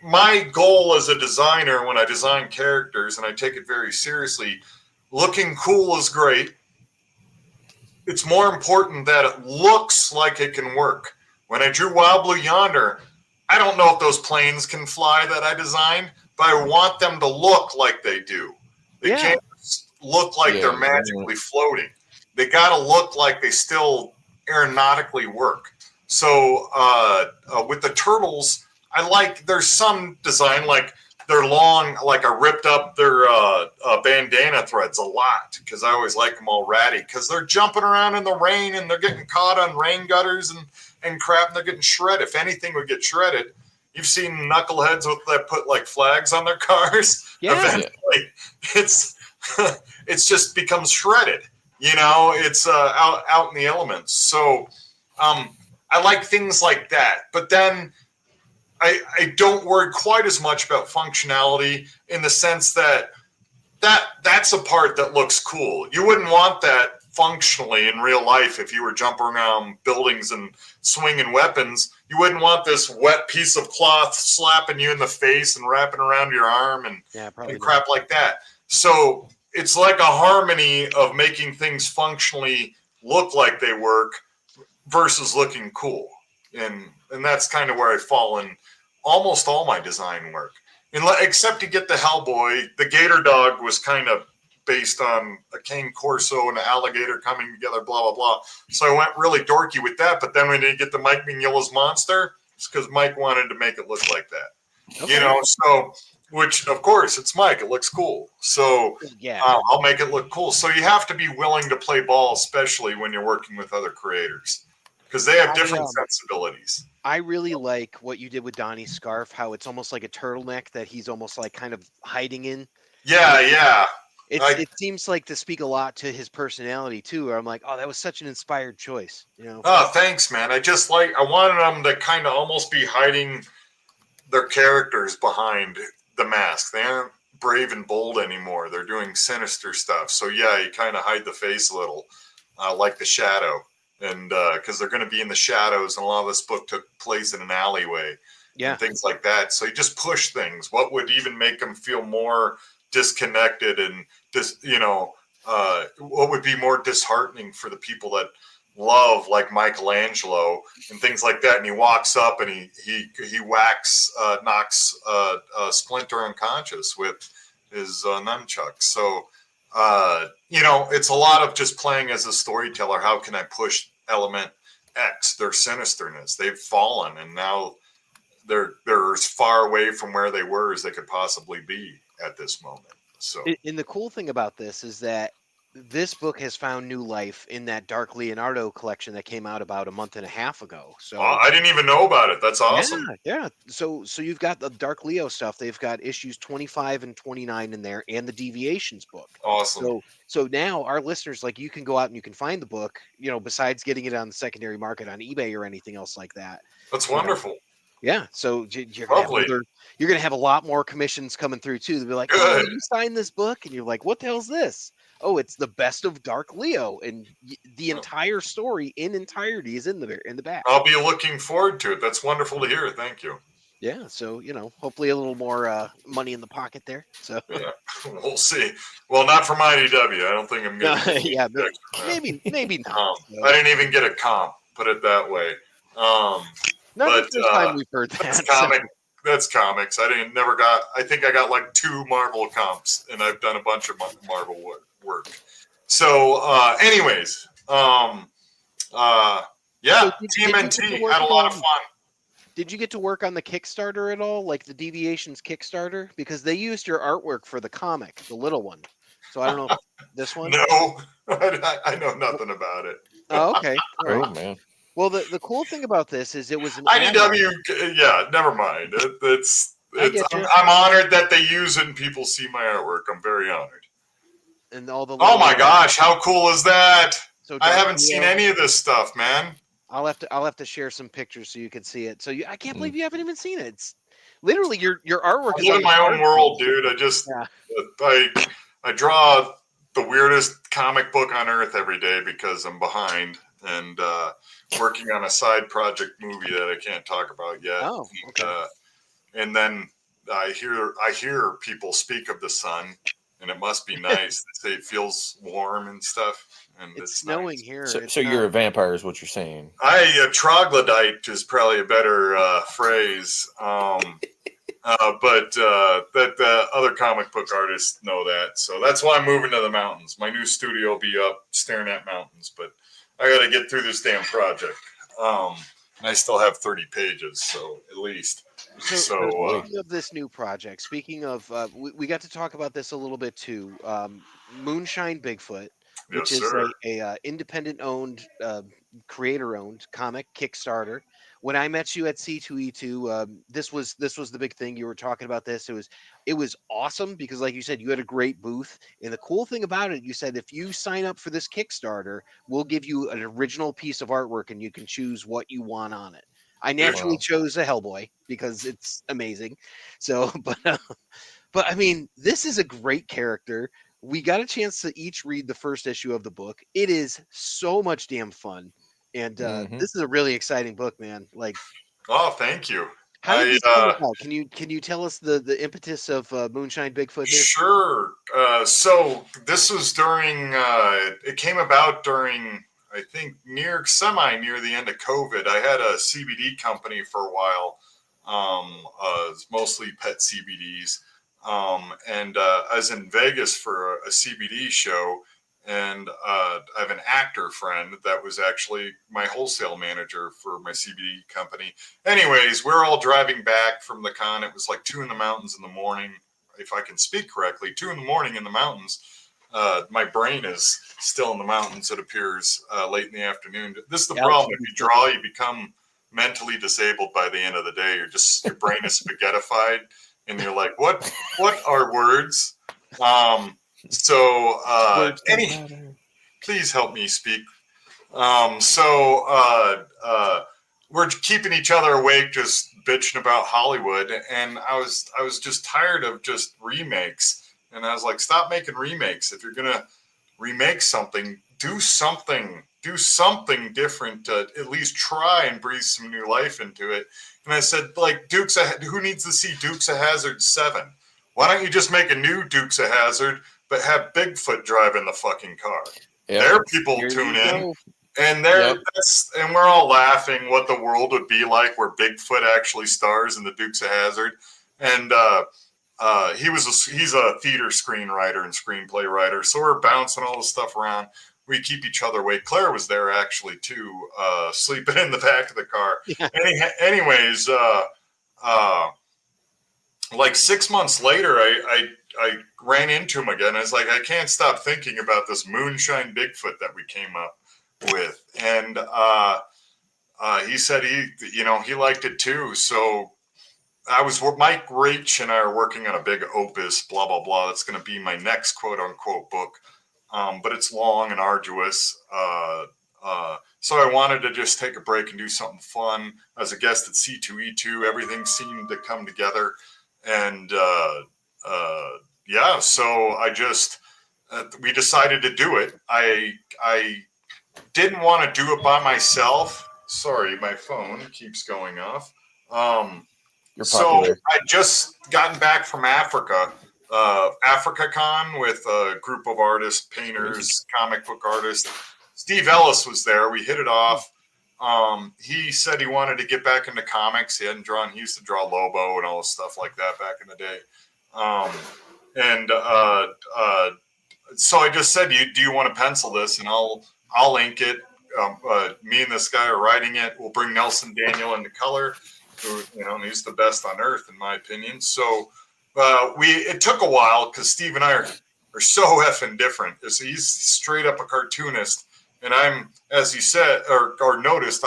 my goal as a designer, when I design characters, and I take it very seriously, looking cool is great. It's more important that it looks like it can work. When I drew Wild Blue Yonder, I don't know if those planes can fly that I designed, but I want them to look like they do. They can't look like they're magically floating. They got to look like they still aeronautically work. So with the turtles, there's some design, like they're long, like I ripped up their bandana threads a lot because I always like them all ratty because they're jumping around in the rain and they're getting caught on rain gutters and crap, and they're getting shredded. If anything would get shredded, you've seen knuckleheads that put like flags on their cars. Yeah. Eventually, it's just becomes shredded. It's out in the elements. So I like things like that. But then I don't worry quite as much about functionality in the sense that's a part that looks cool. You wouldn't want that functionally in real life. If you were jumping around buildings and swinging weapons, you wouldn't want this wet piece of cloth slapping you in the face and wrapping around your arm and crap like that. So it's like a harmony of making things functionally look like they work versus looking cool. And that's kind of where I fall in almost all my design work. Except to get the Hellboy, the Gator Dog was kind of based on a cane corso and an alligator coming together, blah, blah, blah. So I went really dorky with that. But then when they get the Mike Mignola's monster, it's because Mike wanted to make it look like that. Okay. You know, so, which, of course, it's Mike. It looks cool. So I'll make it look cool. So you have to be willing to play ball, especially when you're working with other creators, because they have different sensibilities. I really like what you did with Donnie's scarf, how it's almost like a turtleneck that he's almost like kind of hiding in. Yeah. It seems like to speak a lot to his personality too. Where I'm like, oh, that was such an inspired choice. You know? Oh, thanks, man. I wanted them to kind of almost be hiding their characters behind the mask. They aren't brave and bold anymore. They're doing sinister stuff. So yeah, you kind of hide the face a little, like the shadow. And because they're going to be in the shadows, and a lot of this book took place in an alleyway, and things like that. So you just push things. What would even make them feel more disconnected and what would be more disheartening for the people that love, like Michelangelo and things like that? And he walks up and he knocks Splinter unconscious with his nunchucks. So it's a lot of just playing as a storyteller. How can I push element X, their sinisterness? They've fallen, and now they're as far away from where they were as they could possibly be at this moment. So, and the cool thing about this is that this book has found new life in that Dark Leonardo collection that came out about a month and a half ago. So I didn't even know about it. That's awesome. Yeah. So you've got the Dark Leo stuff. They've got issues 25 and 29 in there, and the Deviations book. Awesome. So now our listeners, like, you can go out and you can find the book, besides getting it on the secondary market on eBay or anything else like that. That's wonderful. Yeah, so you're gonna have a lot more commissions coming through too. They'll be like, "Oh, you signed this book," and you're like, "What the hell's this?" Oh, it's the best of Dark Leo, and the entire story in entirety is in the back. I'll be looking forward to it. That's wonderful to hear. Thank you. Yeah, so hopefully a little more money in the pocket there. So yeah, we'll see. Well, not from IDW. I don't think I'm gonna. Yeah, maybe not. I didn't even get a comp. Put it that way. Not the first time we've heard that. That's comics. I think I got like 2 Marvel comps, and I've done a bunch of Marvel work. So, anyways, TMNT had a lot of fun. Did you get to work on the Kickstarter at all, like the Deviations Kickstarter? Because they used your artwork for the comic, the little one. So I don't know if this one. No, I know nothing about it. Oh, okay. All right. Oh man. Well, the cool thing about this is it was an IDW. Yeah, never mind. I'm honored that they use it and people see my artwork. I'm very honored. And all the oh my gosh, how cool is that? So I haven't seen any of this stuff, man. I'll have to share some pictures so you can see it. So I can't believe you haven't even seen it. It's literally your artwork. I live in my own world, dude. I draw the weirdest comic book on earth every day because I'm behind and working on a side project movie that I can't talk about yet. Oh, okay. And then I hear people speak of the sun, and it must be nice. They say it feels warm and stuff. And it's snowing nice. here. So you're a vampire, is what you're saying? A troglodyte is probably a better phrase. But that other comic book artists know that. So that's why I'm moving to the mountains. My new studio will be up staring at mountains, but I got to get through this damn project. And I still have 30 pages, so at least. So speaking of this new project, speaking of, we got to talk about this a little bit too. Moonshine Bigfoot, which is a independent-owned, creator-owned comic Kickstarter. When I met you at C2E2, this was the big thing. You were talking about this. It was awesome because, like you said, you had a great booth. And the cool thing about it, you said, if you sign up for this Kickstarter, we'll give you an original piece of artwork and you can choose what you want on it. I naturally chose a Hellboy because it's amazing. So, but I mean, this is a great character. we got a chance to each read the first issue of the book. It is so much damn fun. And this is a really exciting book, man. Like, oh, thank you. how did this come about? Can you tell us the impetus of Moonshine Bigfoot here? Sure. So this was during, it came about during, I think, near the end of COVID. I had a CBD company for a while, mostly pet CBDs. And I was in Vegas for a CBD show, and I have an actor friend that was actually my wholesale manager for my CBD company. Anyways, we're all driving back from the con. It was like 2 in the mountains in the morning, if I can speak correctly, 2 in the morning in the mountains. My brain is still in the mountains, it appears, late in the afternoon. This is the problem. If you draw, you become mentally disabled by the end of the day. Your brain is spaghettified, and you're like, what are words? Please help me speak. We're keeping each other awake, just bitching about Hollywood, and I was just tired of just remakes, and I was like, stop making remakes. If you're gonna remake something, do something different to at least try and breathe some new life into it. And I said, like, who needs to see Dukes of Hazzard 7? Why don't you just make a new Dukes of Hazzard, but have Bigfoot driving the fucking car? Yep. There people tune in. And and we're all laughing what the world would be like where Bigfoot actually stars in the Dukes of Hazzard. And he's a theater screenwriter and screenplay writer. So we're bouncing all this stuff around. We keep each other awake. Claire was there actually too, sleeping in the back of the car. Anyways, like 6 months later, I ran into him again. I was like, I can't stop thinking about this Moonshine Bigfoot that we came up with. And he said he liked it too. So Mike Rach and I are working on a big opus, blah, blah, blah. That's going to be my next quote unquote book. But it's long and arduous. So I wanted to just take a break and do something fun. As a guest at C2E2, everything seemed to come together. And so I just, we decided to do it. I didn't want to do it by myself. Sorry, my phone keeps going off. So I just gotten back from Africa. AfricaCon with a group of artists, painters, comic book artists. Steve Ellis was there. We hit it off. He said he wanted to get back into comics. He used to draw Lobo and all this stuff like that back in the day. So I just said, do you want to pencil this? And I'll ink it. Me and this guy are writing it. We'll bring Nelson Daniel into color, who, he's the best on earth in my opinion. So it took a while because Steve and I are so effing different. He's straight up a cartoonist, and I'm, as you said or noticed,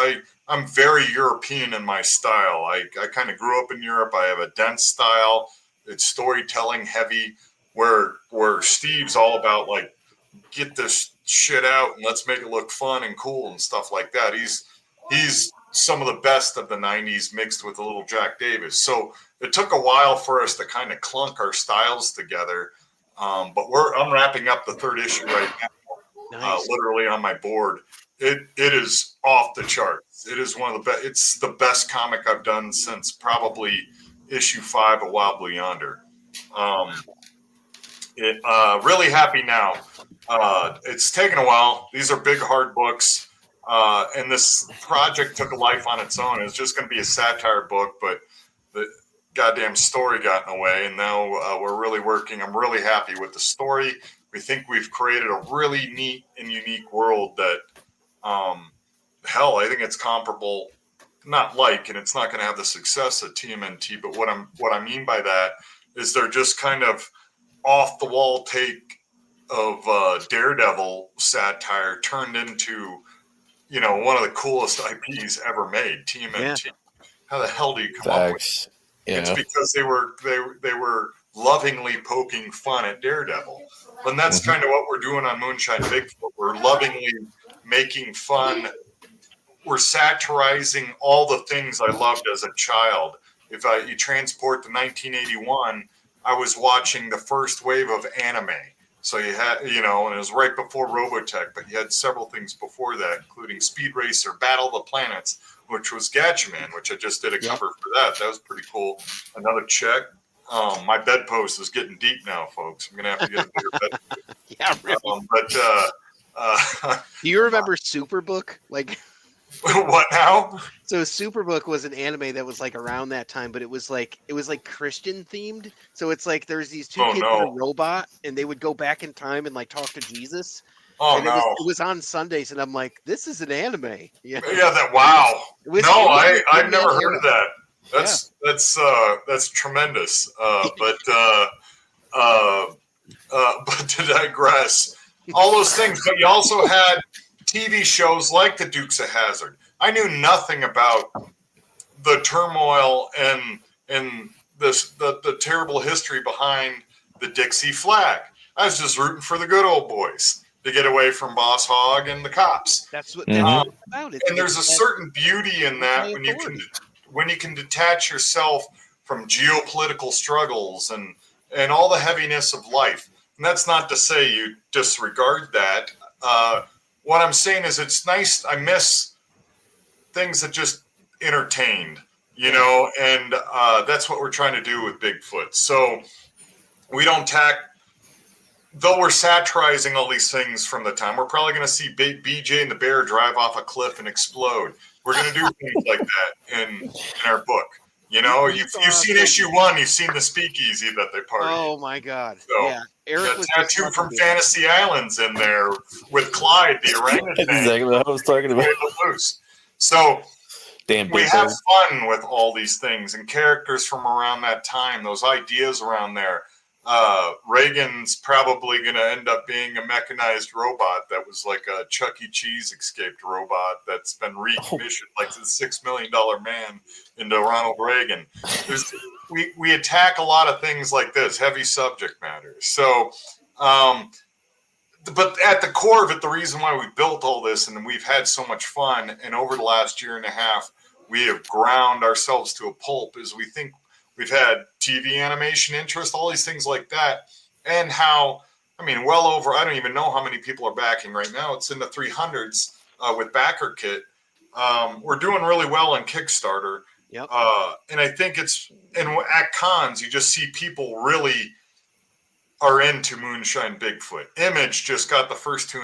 I'm very European in my style. I kind of grew up in Europe. I have a dense style. It's storytelling heavy, where Steve's all about like, get this shit out and let's make it look fun and cool and stuff like that. He's some of the best of the 90s mixed with a little Jack Davis. So it took a while for us to kind of clunk our styles together. But I'm wrapping up the 3rd issue right now, literally on my board. It is off the charts. It is one of the best. It's the best comic I've done since probably issue 5 of Wild Blue Yonder. Really happy now. It's taken a while. These are big, hard books. And this project took a life on its own. It's just going to be a satire book, but the goddamn story got in the way. And now we're really working. I'm really happy with the story. We think we've created a really neat and unique world that, I think it's comparable, not like, and it's not going to have the success of TMNT, but what I mean by that is they're just kind of off the wall take of Daredevil satire turned into, one of the coolest IPs ever made. TMNT. Yeah. How the hell do you come up with it? Yeah. It's because they were lovingly poking fun at Daredevil, and that's kind of what we're doing on Moonshine Bigfoot. We're lovingly making fun. We're satirizing all the things I loved as a child. If you transport to 1981, I was watching the first wave of anime. So you had, and it was right before Robotech, but you had several things before that, including Speed Racer, Battle of the Planets, which was Gatchaman, which I just did a cover for that. That was pretty cool. Another check. My bedpost is getting deep now, folks. I'm going to have to get a bigger bedpost. Yeah, really. Do you remember Superbook? Like, what now? So Superbook was an anime that was like around that time, but it was like Christian themed. So it's like there's these two kids and a robot, and they would go back in time and like talk to Jesus. Oh, and no. It was on Sundays, and I'm like, this is an anime. Yeah, wow. I've never heard of that. That's tremendous. But to digress, all those things. But you also had TV shows like The Dukes of Hazzard. I knew nothing about the turmoil and the terrible history behind the Dixie flag. I was just rooting for the good old boys to get away from Boss Hogg and the cops. That's what it's about. And there's a certain beauty in that when you can detach yourself from geopolitical struggles and all the heaviness of life. And that's not to say you disregard that. What I'm saying is it's nice. I miss things that just entertained, and that's what we're trying to do with Bigfoot. So we don't though we're satirizing all these things from the time, we're probably going to see BJ and the bear drive off a cliff and explode. We're going to do things like that in our book. You've seen issue 1. You've seen the speakeasy that they party. Oh my God! So, yeah, Eric was tattoo from Fantasy Islands in there with Clyde, the orangutan. That's exactly what I was talking about. So we have fun fun with all these things and characters from around that time. Those ideas around there. Reagan's probably going to end up being a mechanized robot that was like a Chuck E. Cheese escaped robot that's been recommissioned like the $6 million man into Ronald Reagan. We attack a lot of things like this, heavy subject matter. So, but at the core of it, the reason why we built all this and we've had so much fun, and over the last year and a half, we have ground ourselves to a pulp, is we think we've had TV animation interest, all these things like that, and how, well over, I don't even know how many people are backing right now. It's in the 300s with Backer Kit. We're doing really well on Kickstarter. Yep. And I think and at cons, you just see people really are into Moonshine Bigfoot. Image just got the first 2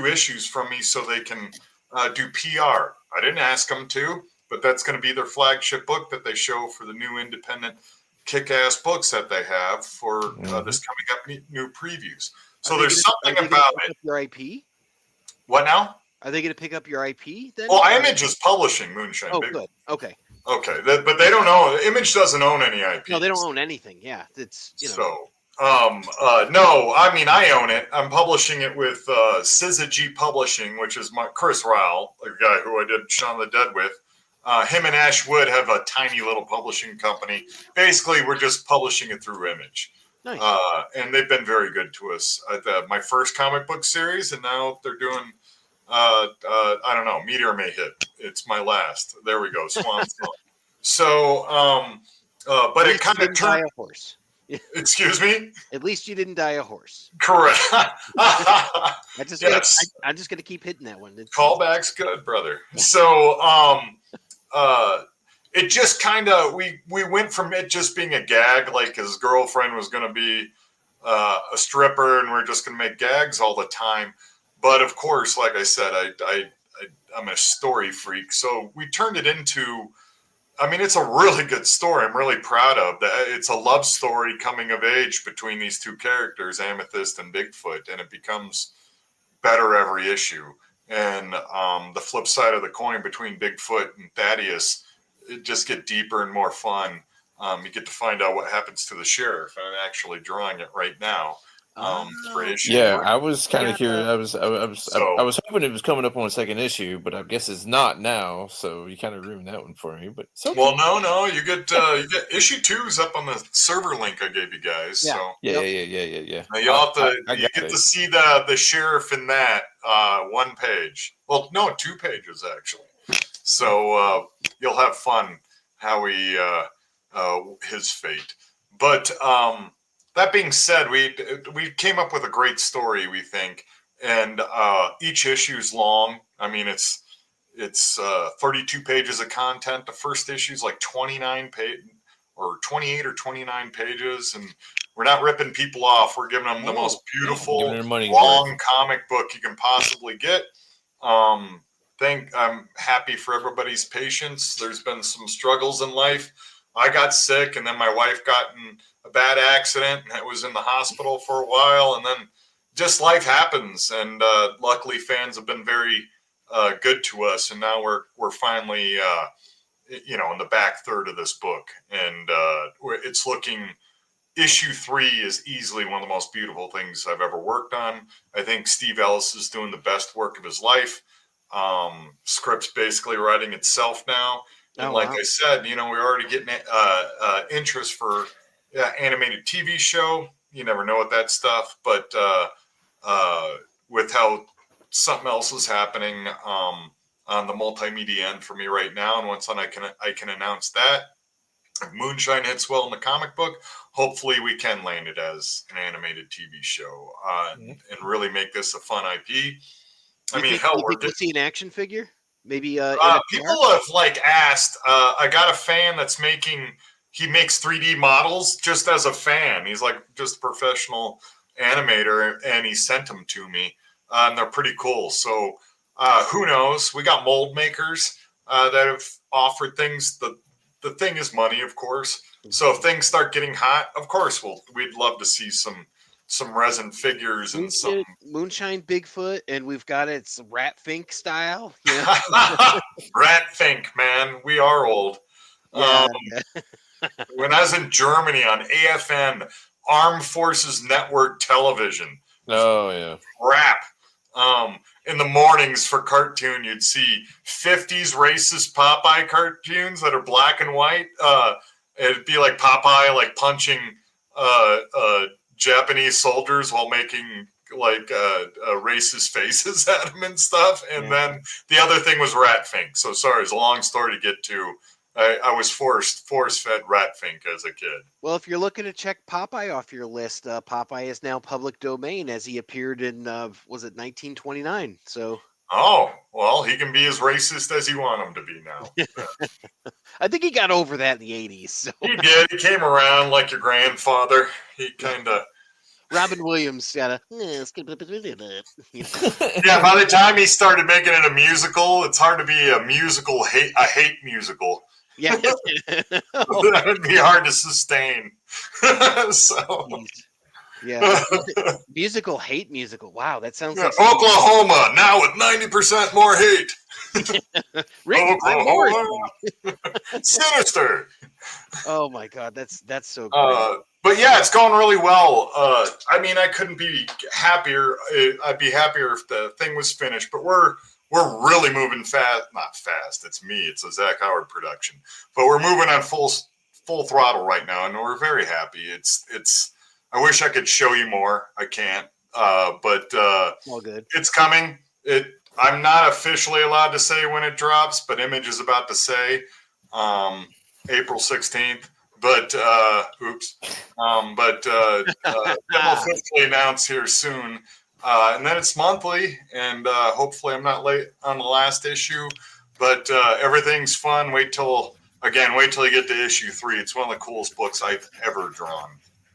issues from me so they can do PR. I didn't ask them to. But that's going to be their flagship book that they show for the new independent kick-ass books that they have for this coming up new previews. So there's something about it. Your IP? What now? Are they going to pick up your IP then? Well, Image is publishing Moonshine. Oh, good. Okay. Okay, but they don't own. Image doesn't own any IP. No, they don't own anything. Yeah, it's So, no, I own it. I'm publishing it with Syzygy Publishing, which is Chris Rowell, a guy who I did Shaun of the Dead with. Him and Ash Wood have a tiny little publishing company. Basically, we're just publishing it through Image. Nice. And they've been very good to us. My first comic book series, and now they're doing, I don't know, Meteor May Hit. It's my last. There we go, Swan Song. So, but it kind of turned... Die a horse. Excuse me? At least you didn't die a horse. Correct. I'm just going to keep hitting that one. Callback's good, brother. So, it just kind of, we went from it just being a gag, like his girlfriend was going to be a stripper and we're just going to make gags all the time. But of course, like I said, I'm a story freak. So we turned it into, it's a really good story. I'm really proud of that. It's a love story coming of age between these two characters, Amethyst and Bigfoot, and it becomes better every issue. And the flip side of the coin between Bigfoot and Thaddeus, it just get deeper and more fun. You get to find out what happens to the sheriff. I'm actually drawing it right now. For issue. Yeah, I was kind of curious. I was hoping it was coming up on a second issue, but I guess it's not now. So you kind of ruined that one for me. But well, no, you get issue 2's up on the server link I gave you guys. Yeah. So Yeah. Now you'll have to see the sheriff in that 1 page. Well, no, 2 pages actually. So you'll have fun how he his fate. But that being said, we came up with a great story, we think, and each issue is long. I mean, it's 32 pages of content. The first issue is like 29 or 28 or 29 pages, and we're not ripping people off. We're giving them the most beautiful, long comic book you can possibly get. I'm happy for everybody's patience. There's been some struggles in life. I got sick, and then my wife got in a bad accident, and I was in the hospital for a while, and then just life happens. And luckily, fans have been very good to us, and now we're finally in the back third of this book, and it's looking. Issue 3 is easily one of the most beautiful things I've ever worked on. I think Steve Ellis is doing the best work of his life. Script's basically writing itself now, and I said, we're already getting interest for animated TV show. You never know with that stuff, but with how something else is happening on the multimedia end for me right now, and once I can announce that. If Moonshine hits well in the comic book, hopefully we can land it as an animated TV show and really make this a fun IP. We'll see an action figure? Maybe people have asked. I got a fan that's he makes 3D models just as a fan. He's just a professional animator, and he sent them to me, and they're pretty cool. So who knows? We got mold makers that have offered things. The thing is money, of course. So if things start getting hot, of course we'd love to see some resin figures and some Moonshine Bigfoot, and we've got its Rat Fink style. Rat Fink, man, we are old. Yeah. When I was in Germany on AFN, Armed Forces Network Television. Oh yeah. Rap. In the mornings for cartoon, you'd see 50s racist Popeye cartoons that are black and white. It'd be like Popeye punching Japanese soldiers while making racist faces at them and stuff. And then the other thing was Rat Fink. So sorry, it's a long story to get to. I was force-fed Rat Fink as a kid. Well, if you're looking to check Popeye off your list, Popeye is now public domain as he appeared in, was it 1929? So. Oh, well, he can be as racist as you want him to be now. I think he got over that in the 80s. So. He did. He came around like your grandfather. He kind of... Robin Williams got a... Yeah, by the time he started making it a musical, it's hard to be a hate musical. Yeah. That would be hard to sustain. So... Yeah, hate musical. Wow, that sounds like Oklahoma now with 90% more hate. Oklahoma, sinister. Oh my God, that's so great. But yeah, it's going really well. I couldn't be happier. I'd be happier if the thing was finished. But we're really moving fast. Not fast. It's me. It's a Zach Howard production. But we're moving on full throttle right now, and we're very happy. It's. I wish I could show you more. I can't. But all good. It's coming. I'm not officially allowed to say when it drops, but Image is about to say April 16th. But we'll officially announce here soon. And then it's monthly, and hopefully I'm not late on the last issue. But everything's fun. Wait till you get to issue 3. It's one of the coolest books I've ever drawn.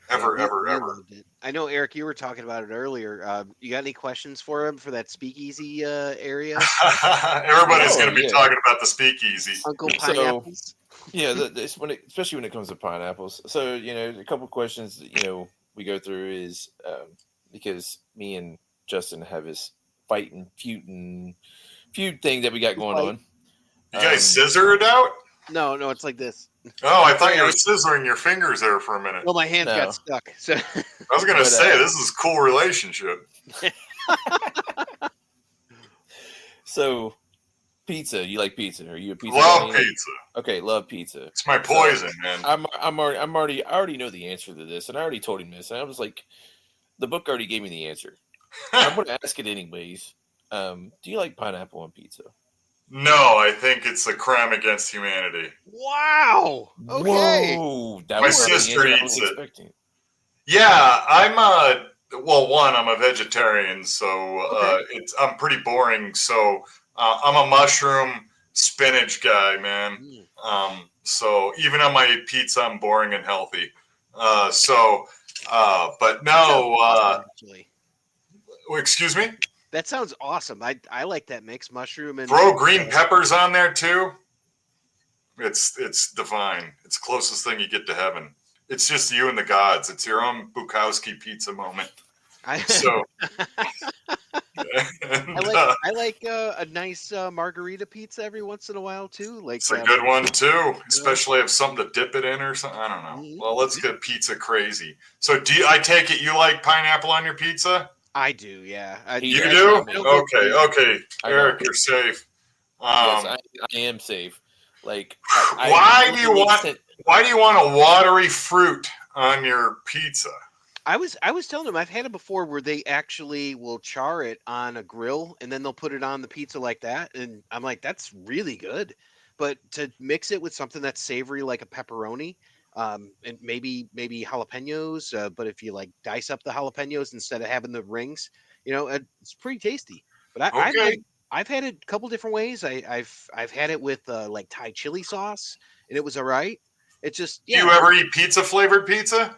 Ever. I know, Eric, you were talking about it earlier. You got any questions for him for that speakeasy area? Everybody's going to be talking about the speakeasy. Uncle Pineapples. Especially when it comes to pineapples. So, a couple questions, we go through is because me and Justin have this feud thing that we got going on. You guys scissor it out? No, it's like this. Oh, I thought you were scissoring your fingers there for a minute. Well, my hands got stuck. So I was going to say, this is a cool relationship. So, pizza. You like pizza? Are you a pizza? Love pizza. Okay, love pizza. It's my poison, man. I already know the answer to this, and I already told him this. And I was like, the book already gave me the answer. I'm going to ask it anyways. Do you like pineapple on pizza? No, I think it's a crime against humanity. Wow. Okay. Whoa, my sister eats it. Yeah, I'm I'm a vegetarian, so I'm pretty boring. So I'm a mushroom spinach guy, man. So even on my pizza, I'm boring and healthy. But no, Actually, excuse me. that sounds awesome. I like that mix, mushroom and Throw green peppers on there too. It's divine. It's the closest thing you get to heaven. It's just you and the gods. It's your own Bukowski pizza moment. So, I like a nice margarita pizza every once in a while too. Like it's a good one too, especially if something to dip it in or something. I don't know. Well, let's get pizza crazy. So, I take it you like pineapple on your pizza? I do, yeah. You do? Okay. Eric, you're safe. Yes, I am safe. Like, why do you want a watery fruit on your pizza? I was telling them I've had it before where they actually will char it on a grill and then they'll put it on the pizza like that, and I'm like, that's really good. But to mix it with something that's savory like a pepperoni, and maybe jalapenos, but if you like dice up the jalapenos instead of having the rings, it's pretty tasty. But I've had it a couple different ways. I've had it with like Thai chili sauce, and it was all right. It's just Do you ever eat pizza flavored pizza?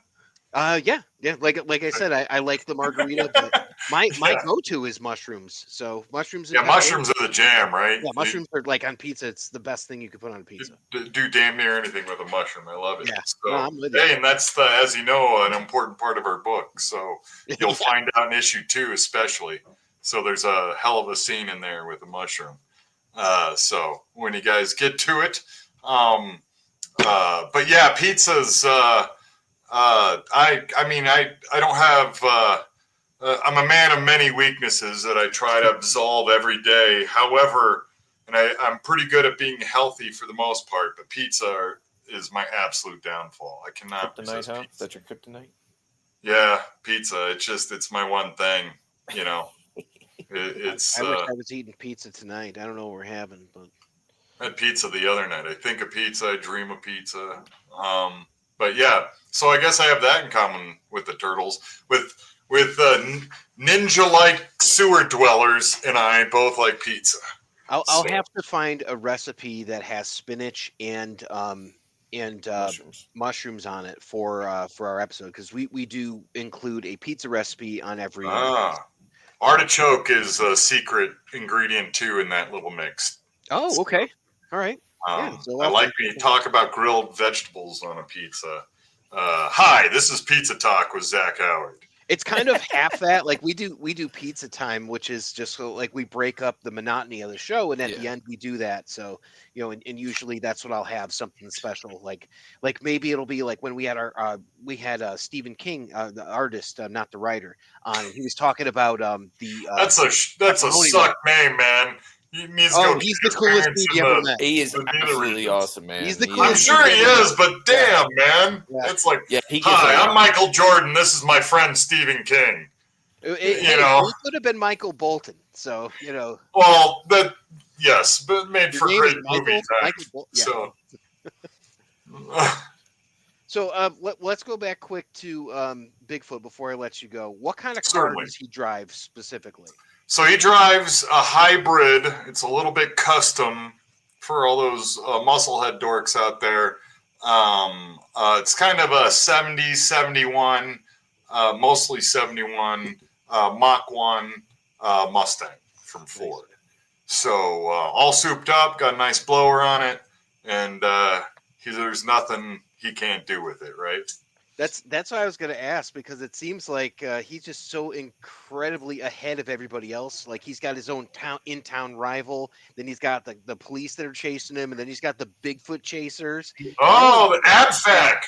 Yeah. Like I said, I like the margarita, but my go-to is mushrooms. So mushrooms. Yeah, mushrooms are the jam, right? Yeah, mushrooms are like on pizza. It's the best thing you could put on a pizza. Do damn near anything with a mushroom. I love it. Yeah, So, I'm with you. hey, and that's as you know, an important part of our book. So you'll find out in issue 2, especially. So there's a hell of a scene in there with a mushroom. So when you guys get to it, but yeah, pizzas. I don't have. I'm a man of many weaknesses that I try to absolve every day. However, and I'm pretty good at being healthy for the most part, but pizza is my absolute downfall. I cannot. Kryptonite, huh? Is that your kryptonite? Yeah, pizza. It's my one thing. I wish I was eating pizza tonight. I don't know what we're having, but I had pizza the other night. I think of pizza. I dream of pizza. But yeah, so I guess I have that in common with the turtles. With ninja-like sewer dwellers and I both like pizza. I'll have to find a recipe that has spinach and mushrooms on it for our episode, because we do include a pizza recipe on every. Artichoke is a secret ingredient too in that little mix. Oh, okay, all right. I like when you talk about grilled vegetables on a pizza. Hi, this is Pizza Talk with Zach Howard. It's kind of half that. Like we do pizza time, which is just so like we break up the monotony of the show, and at the end we do that. So and usually that's what I'll have, something special. Like maybe it'll be like when we had Stephen King, the artist, not the writer, on, and he was talking about That's a suck name, man. He needs to go. He's the coolest dude you ever met. He is absolutely awesome, man. He's the I'm coolest. sure he is, but damn, man, it's like, hi, I'm Michael Jordan. This is my friend Stephen King. It could have been Michael Bolton. So Well, yes, but made for great movie time. So. So let's go back quick to Bigfoot before I let you go. What kind of car does he drive specifically? So he drives a hybrid. It's a little bit custom for all those musclehead dorks out there. It's kind of a 70s, 71, mostly 71 Mach 1 Mustang from Ford. So all souped up, got a nice blower on it, and there's nothing he can't do with it, right? That's what I was going to ask, because it seems like he's just so incredibly ahead of everybody else. Like he's got his own in-town rival. Then he's got the police that are chasing him, and then he's got the Bigfoot chasers. Oh, the ABFAC.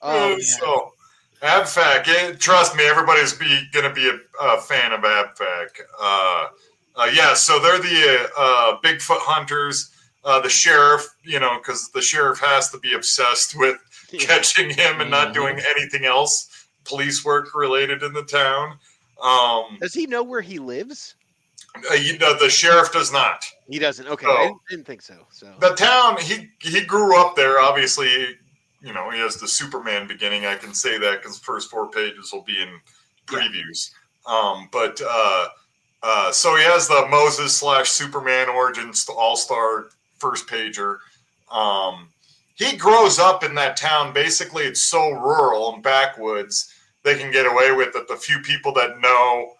Oh, so ABFAC. Trust me, everybody's going to be a fan of ABFAC. So they're the Bigfoot hunters. The sheriff, because the sheriff has to be obsessed with catching him and not doing anything else police work related in the town. Does he know where he lives? The sheriff does not. He doesn't. Okay, So, I didn't think so. So the town, he grew up there. Obviously, you know, he has the Superman beginning. I can say that because the first 4 pages will be in previews. So he has the Moses / Superman origins, the all-star first pager. He grows up in that town. Basically, it's so rural and backwoods, they can get away with it. The few people that know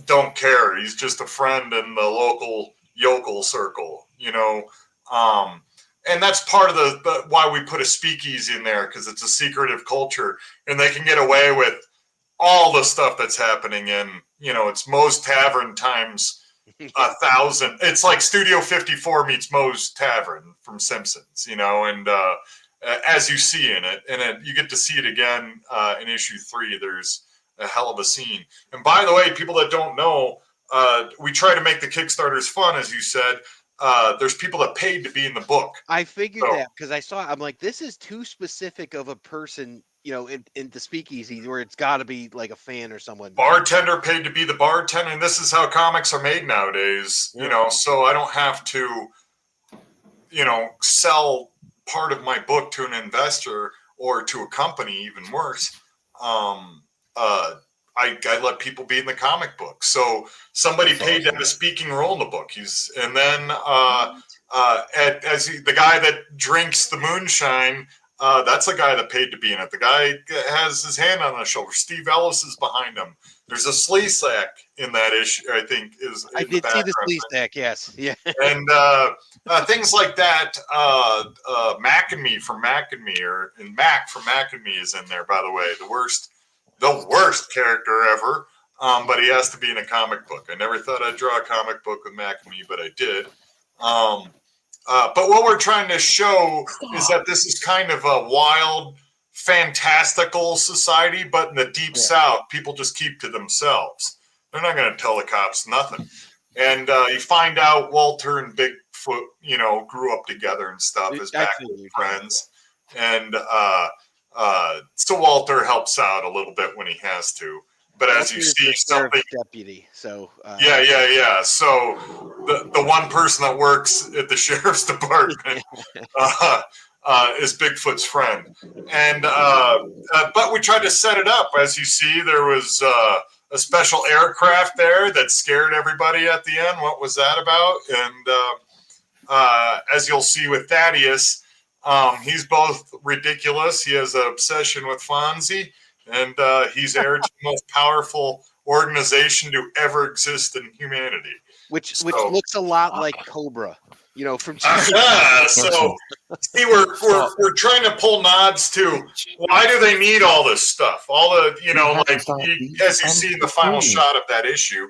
don't care. He's just a friend in the local yokel circle, you know. And that's part of the why we put a speakeasy in there, because it's a secretive culture, and they can get away with all the stuff that's happening in, you know, it's Moe's Tavern times 1,000. It's like Studio 54 meets Moe's Tavern from Simpsons, you know, and as you see in it, and you get to see it again in issue 3. There's a hell of a scene. And by the way, people that don't know, we try to make the Kickstarters fun, as you said. There's people that paid to be in the book. I figured that because I'm like, this is too specific of a person, you know, in the speakeasy where it's got to be like a fan or someone. Bartender paid to be the bartender, and this is how comics are made nowadays, you know, so I don't have to, you know, sell part of my book to an investor or to a company, even worse. I let people be in the comic book. So somebody paid to have a speaking role in the book. The guy that drinks the moonshine, that's a guy that paid to be in it. The guy has his hand on the shoulder. Steve Ellis is behind him. There's a Sleesack in that issue, I think. I did see the Sleesack, yes. Yeah. And things like that. Mac and Me from Mac and Me, and Mac from Mac and Me is in there, by the way. The worst character ever, but he has to be in a comic book. I never thought I'd draw a comic book with Mac and Me, but I did. But what we're trying to show is that this is kind of a wild, fantastical society, but in the deep South, people just keep to themselves. They're not going to tell the cops nothing. And you find out Walter and Bigfoot, you know, grew up together and stuff as backward friends. And so Walter helps out a little bit when he has to. But as you see, something deputy. So yeah. So the one person that works at the sheriff's department is Bigfoot's friend, and but we tried to set it up. As you see, there was a special aircraft there that scared everybody at the end. What was that about? And as you'll see with Thaddeus, he's both ridiculous. He has an obsession with Fonzie. And he's heir to the most powerful organization to ever exist in humanity. Which looks a lot like Cobra, you know, from so see, we're trying to pull nods to why do they need all this stuff? All the, you know, like as you see in the final shot of that issue,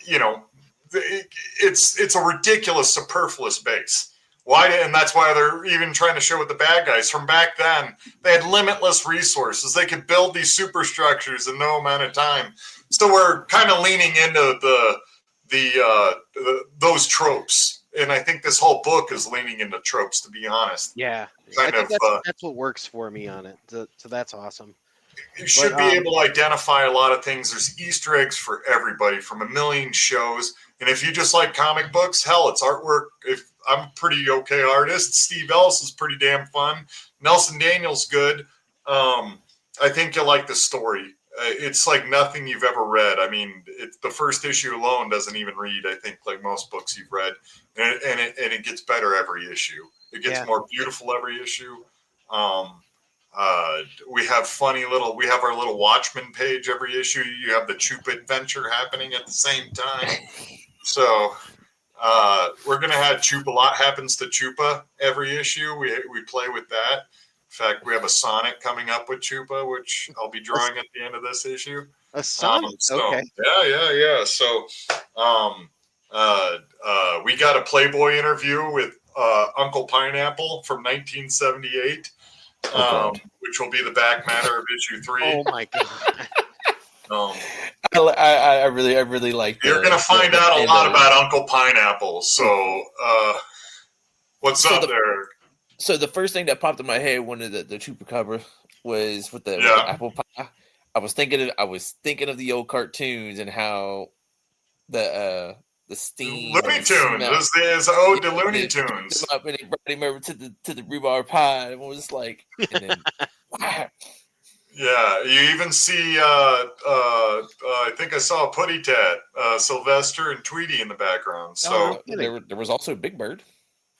you know, it's a ridiculous, superfluous base. And that's why they're even trying to show with the bad guys. From back then, they had limitless resources. They could build these superstructures in no amount of time. So we're kind of leaning into those tropes. And I think this whole book is leaning into tropes, to be honest. Yeah. That's what works for me on it. So that's awesome. You should be able to identify a lot of things. There's Easter eggs for everybody from a million shows. And if you just like comic books, hell, it's artwork. If I'm a pretty okay artist, Steve Ellis is pretty damn fun. Nelson Daniel's good. I think you'll like the story. It's like nothing you've ever read. I mean, the first issue alone doesn't even read, I think, like most books you've read. And it gets better every issue. It gets more beautiful every issue. We have our little Watchmen page every issue. You have the Chupa adventure happening at the same time. So we're going to have Chupa. A lot happens to Chupa every issue. We play with that. In fact, we have a Sonic coming up with Chupa, which I'll be drawing at the end of this issue. A Sonic? Okay. Yeah. So we got a Playboy interview with Uncle Pineapple from 1978. Which will be the back matter of issue 3. Oh my god! I really like. You're going to find out a lot about Uncle Pineapple. So, what's up there? So the first thing that popped in my head when the Chupacabra was with the apple pie. I was thinking of the old cartoons and how the the steam. Looney and Tunes. smell. This is ode to Yeah, Looney they picked Tunes. him up and they brought him over to the rhubarb pie. And it was like, and then, Yeah, you even see. I think I saw a Putty Tat, Sylvester and Tweety in the background. So, there was also Big Bird.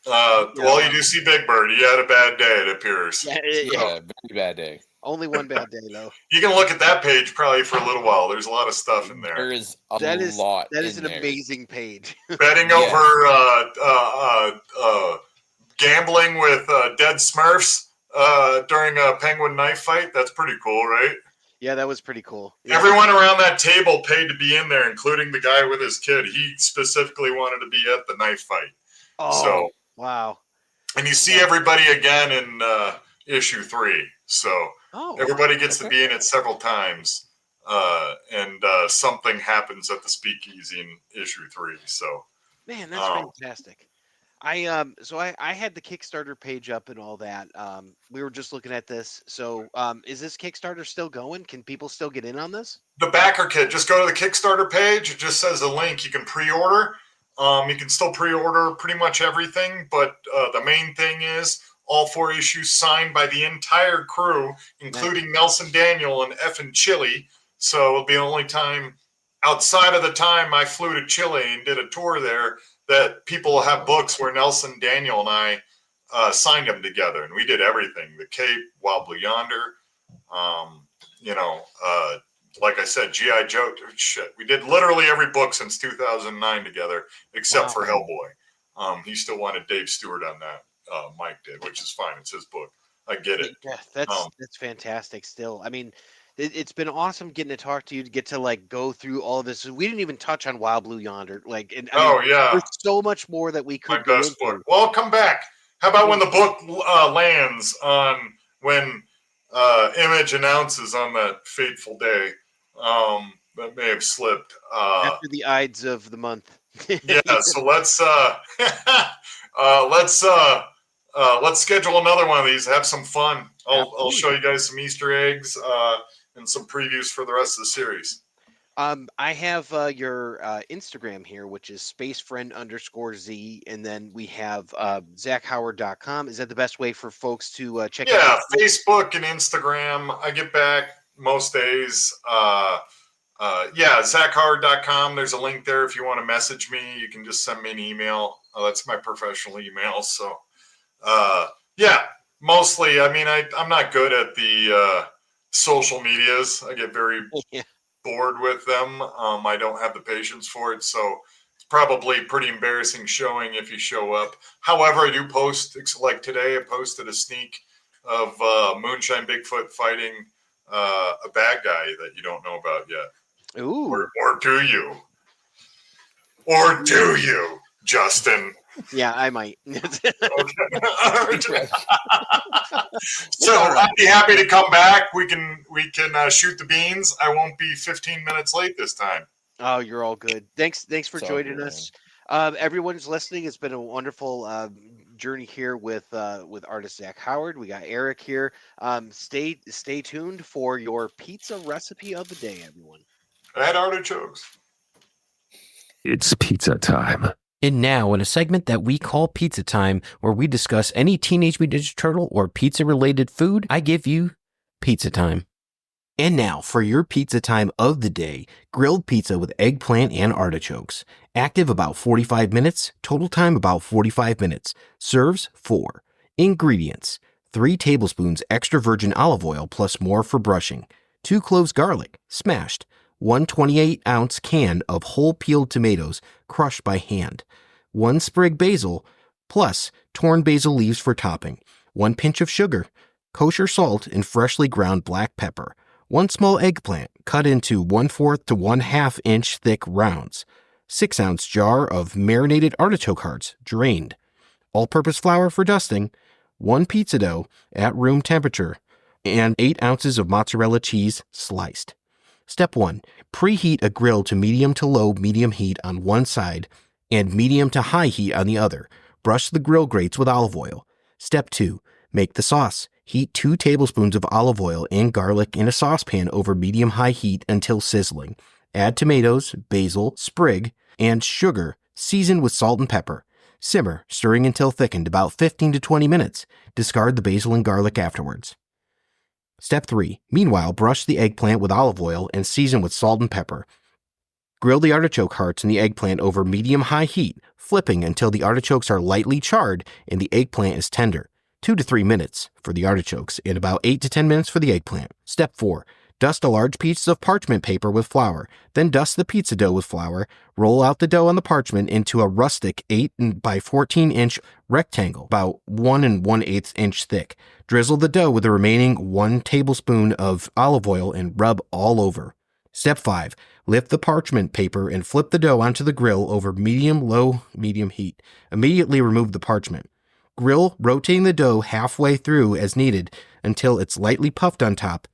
well, you do see Big Bird. He had a bad day, it appears. Yeah, Yeah, very bad day. only one bad day though. You can look at that page probably for a little while. There's a lot of stuff in there. There is a That is lot. that is in an there. amazing page. Betting Yeah. over gambling with dead Smurfs during a penguin knife fight. That's pretty cool, right? Yeah, that was pretty cool. Yeah. Everyone around that table paid to be in there, including the guy with his kid. He specifically wanted to be at the knife fight. Oh, So, wow. and you see everybody again in issue 3. So Oh, everybody gets to okay. be in it several times. And something happens at the speakeasy in issue 3. So man, that's fantastic. I had the Kickstarter page up and all that. We were just looking at this. So is this Kickstarter still going? Can people still get in on this? the backer kit, just go to the Kickstarter page. It just says a link. You can pre-order. You can still pre-order pretty much everything, but the main thing is all 4 issues signed by the entire crew, including Nelson Daniel and effing Chile. So it'll be the only time outside of the time I flew to Chile and did a tour there that people will have books where Nelson Daniel and I signed them together, and we did everything. The Cape, Blue Yonder, like I said, G.I. Joe, shit. We did literally every book since 2009 together, except for Hellboy. He still wanted Dave Stewart on that. Mike did, which is fine. It's his book. I get it. Yeah, that's fantastic. Still, I mean, it's been awesome getting to talk to you, to get to like go through all of this. We didn't even touch on Wild Blue Yonder. Like, and, I mean, yeah, there's so much more that we my could go best into. book. Well, come back. How about when the book lands on when Image announces on that fateful day? That may have slipped. After the Ides of the month. Yeah, so let's schedule another one of these. Have some fun. I'll show you guys some Easter eggs and some previews for the rest of the series. I have your Instagram here, which is spacefriend_Z, and then we have ZachHoward.com. Is that the best way for folks to check out? Yeah, Facebook and Instagram. I get back most days. ZachHoward.com. There's a link there if you want to message me. You can just send me an email. That's my professional email. So, mostly. I mean, I'm not good at the social medias. I get very bored with them. I don't have the patience for it. So it's probably pretty embarrassing showing if you show up. However, I do post, like today, I posted a sneak of Moonshine Bigfoot fighting a bad guy that you don't know about yet. Ooh. Or do you? Or do you, Justin? Yeah, I might. So I'd be happy to come back. We can shoot the beans. I won't be 15 minutes late this time. Oh, you're all good. Thanks for It's all joining good, us. Everyone's listening. It's been a wonderful journey here with artist Zach Howard. We got Eric here. Stay tuned for your pizza recipe of the day, everyone. I had artichokes. It's pizza time. And now, in a segment that we call Pizza Time, where we discuss any Teenage Mutant Ninja Turtle or pizza-related food, I give you Pizza Time. And now, for your Pizza Time of the day, grilled pizza with eggplant and artichokes. Active about 45 minutes, total time about 45 minutes. Serves 4. Ingredients: 3 tablespoons extra virgin olive oil plus more for brushing. 2 cloves garlic, smashed. 1 28-ounce can of whole peeled tomatoes, crushed by hand. 1 sprig basil, plus torn basil leaves for topping. 1 pinch of sugar, kosher salt, and freshly ground black pepper. 1 small eggplant, cut into 1/4 to 1/2 inch thick rounds. 6-ounce jar of marinated artichoke hearts, drained. All-purpose flour for dusting. 1 pizza dough at room temperature. And 8 ounces of mozzarella cheese, sliced. Step 1. Preheat a grill to medium to low medium heat on one side and medium to high heat on the other. Brush the grill grates with olive oil. Step 2. Make the sauce. Heat 2 tablespoons of olive oil and garlic in a saucepan over medium-high heat until sizzling. Add tomatoes, basil, sprig, and sugar Season with salt and pepper. Simmer, stirring until thickened, about 15 to 20 minutes. Discard the basil and garlic afterwards. Step 3. Meanwhile, brush the eggplant with olive oil and season with salt and pepper. Grill the artichoke hearts and the eggplant over medium-high heat, flipping until the artichokes are lightly charred and the eggplant is tender. 2 to 3 minutes for the artichokes and about 8 to 10 minutes for the eggplant. Step 4. Dust a large piece of parchment paper with flour. Then dust the pizza dough with flour. Roll out the dough on the parchment into a rustic 8 by 14 inch rectangle, about 1 1/8 inch thick. Drizzle the dough with the remaining 1 tablespoon of olive oil and rub all over. Step 5. Lift the parchment paper and flip the dough onto the grill over medium heat. Immediately remove the parchment. Grill, rotating the dough halfway through as needed until it's lightly puffed on top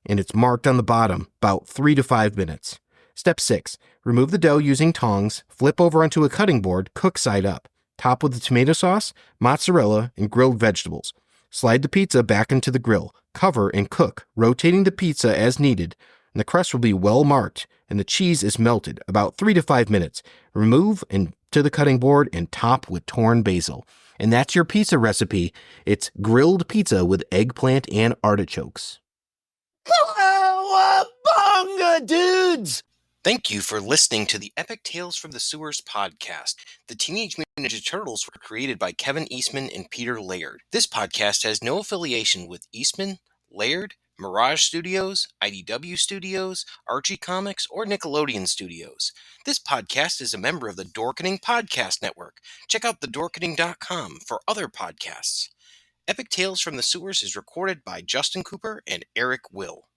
and it's marked on the bottom, about 3 to 5 minutes. Step 6. Remove the dough using tongs, flip over onto a cutting board, cook side up. Top with the tomato sauce, mozzarella, and grilled vegetables. Slide the pizza back into the grill. Cover and cook, rotating the pizza as needed. And the crust will be well marked and the cheese is melted, about 3 to 5 minutes. Remove to the cutting board and top with torn basil. And that's your pizza recipe. It's grilled pizza with eggplant and artichokes. Cowabunga, dudes! Thank you for listening to the Epic Tales from the Sewers podcast. The Teenage Mutant Ninja Turtles were created by Kevin Eastman and Peter Laird. This podcast has no affiliation with Eastman, Laird, Mirage Studios, IDW Studios, Archie Comics, or Nickelodeon Studios. This podcast is a member of the Dorkening Podcast Network. Check out thedorkening.com for other podcasts. Epic Tales from the Sewers is recorded by Justin Cooper and Eric Will.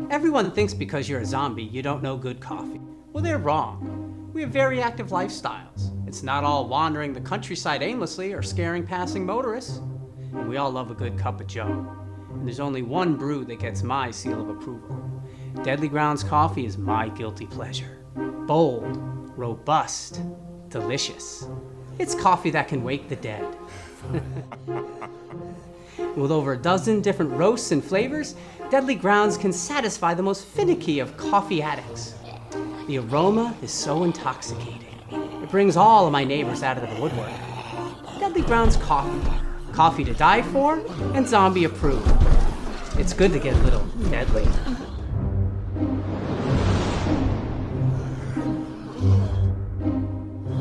Everyone thinks because you're a zombie, you don't know good coffee. Well, they're wrong. We have very active lifestyles. It's not all wandering the countryside aimlessly or scaring passing motorists. And we all love a good cup of joe. And there's only one brew that gets my seal of approval. Deadly Grounds coffee is my guilty pleasure. Bold, robust, delicious. It's coffee that can wake the dead. With over a dozen different roasts and flavors, Deadly Grounds can satisfy the most finicky of coffee addicts. The aroma is so intoxicating. It brings all of my neighbors out of the woodwork. Deadly Grounds coffee. Coffee to die for and zombie approved. It's good to get a little deadly.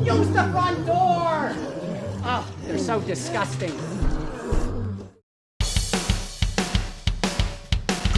Use the front door! Oh, they're so disgusting.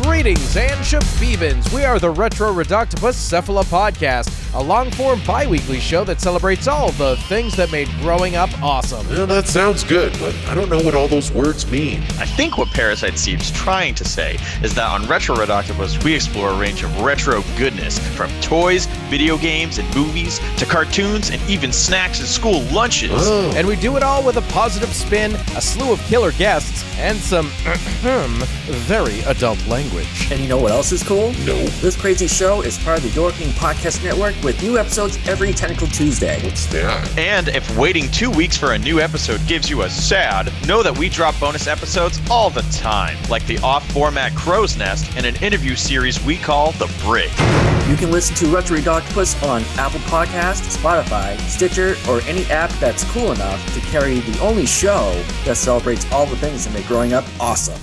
Greetings and shabebans. We are the Retro Reductopus Cephala Podcast, a long-form bi-weekly show that celebrates all the things that made growing up awesome. Well, that sounds good, but I don't know what all those words mean. I think what Parasite Steve's trying to say is that on Retro Reductopus, we explore a range of retro goodness, from toys, video games, and movies, to cartoons, and even snacks and school lunches. Oh. And we do it all with a positive spin, a slew of killer guests, and some very adult language. And you know what else is cool? No. This crazy show is part of the Dorkening Podcast Network with new episodes every Tentacle Tuesday. What's that? And if waiting 2 weeks for a new episode gives you a sad, know that we drop bonus episodes all the time, like the off-format Crow's Nest and an interview series we call The Brig. You can listen to Retro Reductopus on Apple Podcasts, Spotify, Stitcher, or any app that's cool enough to carry the only show that celebrates all the things that make growing up awesome.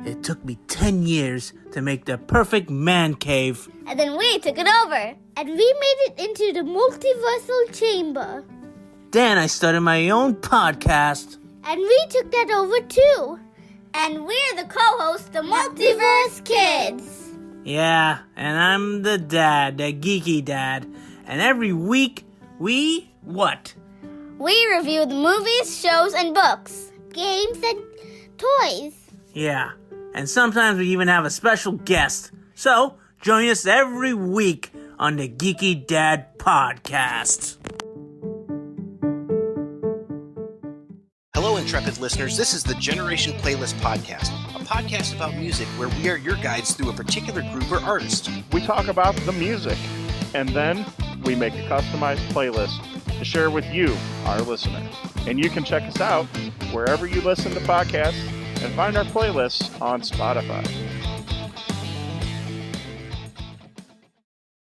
It took me 10 years to make the perfect man cave. And then we took it over. And we made it into the multiversal chamber. Then I started my own podcast. And we took that over too. And we're the co-hosts, the Multiverse Kids. Yeah, and I'm the dad, the geeky dad. And every week, we what? We review the movies, shows, and books, games, and toys. Yeah, and sometimes we even have a special guest. So, join us every week on the Geeky Dad Podcast. Hello, intrepid listeners. This is the Generation Playlist Podcast, a podcast about music where we are your guides through a particular group or artist. We talk about the music, and then we make a customized playlist to share with you, our listeners. And you can check us out wherever you listen to podcasts and find our playlists on Spotify.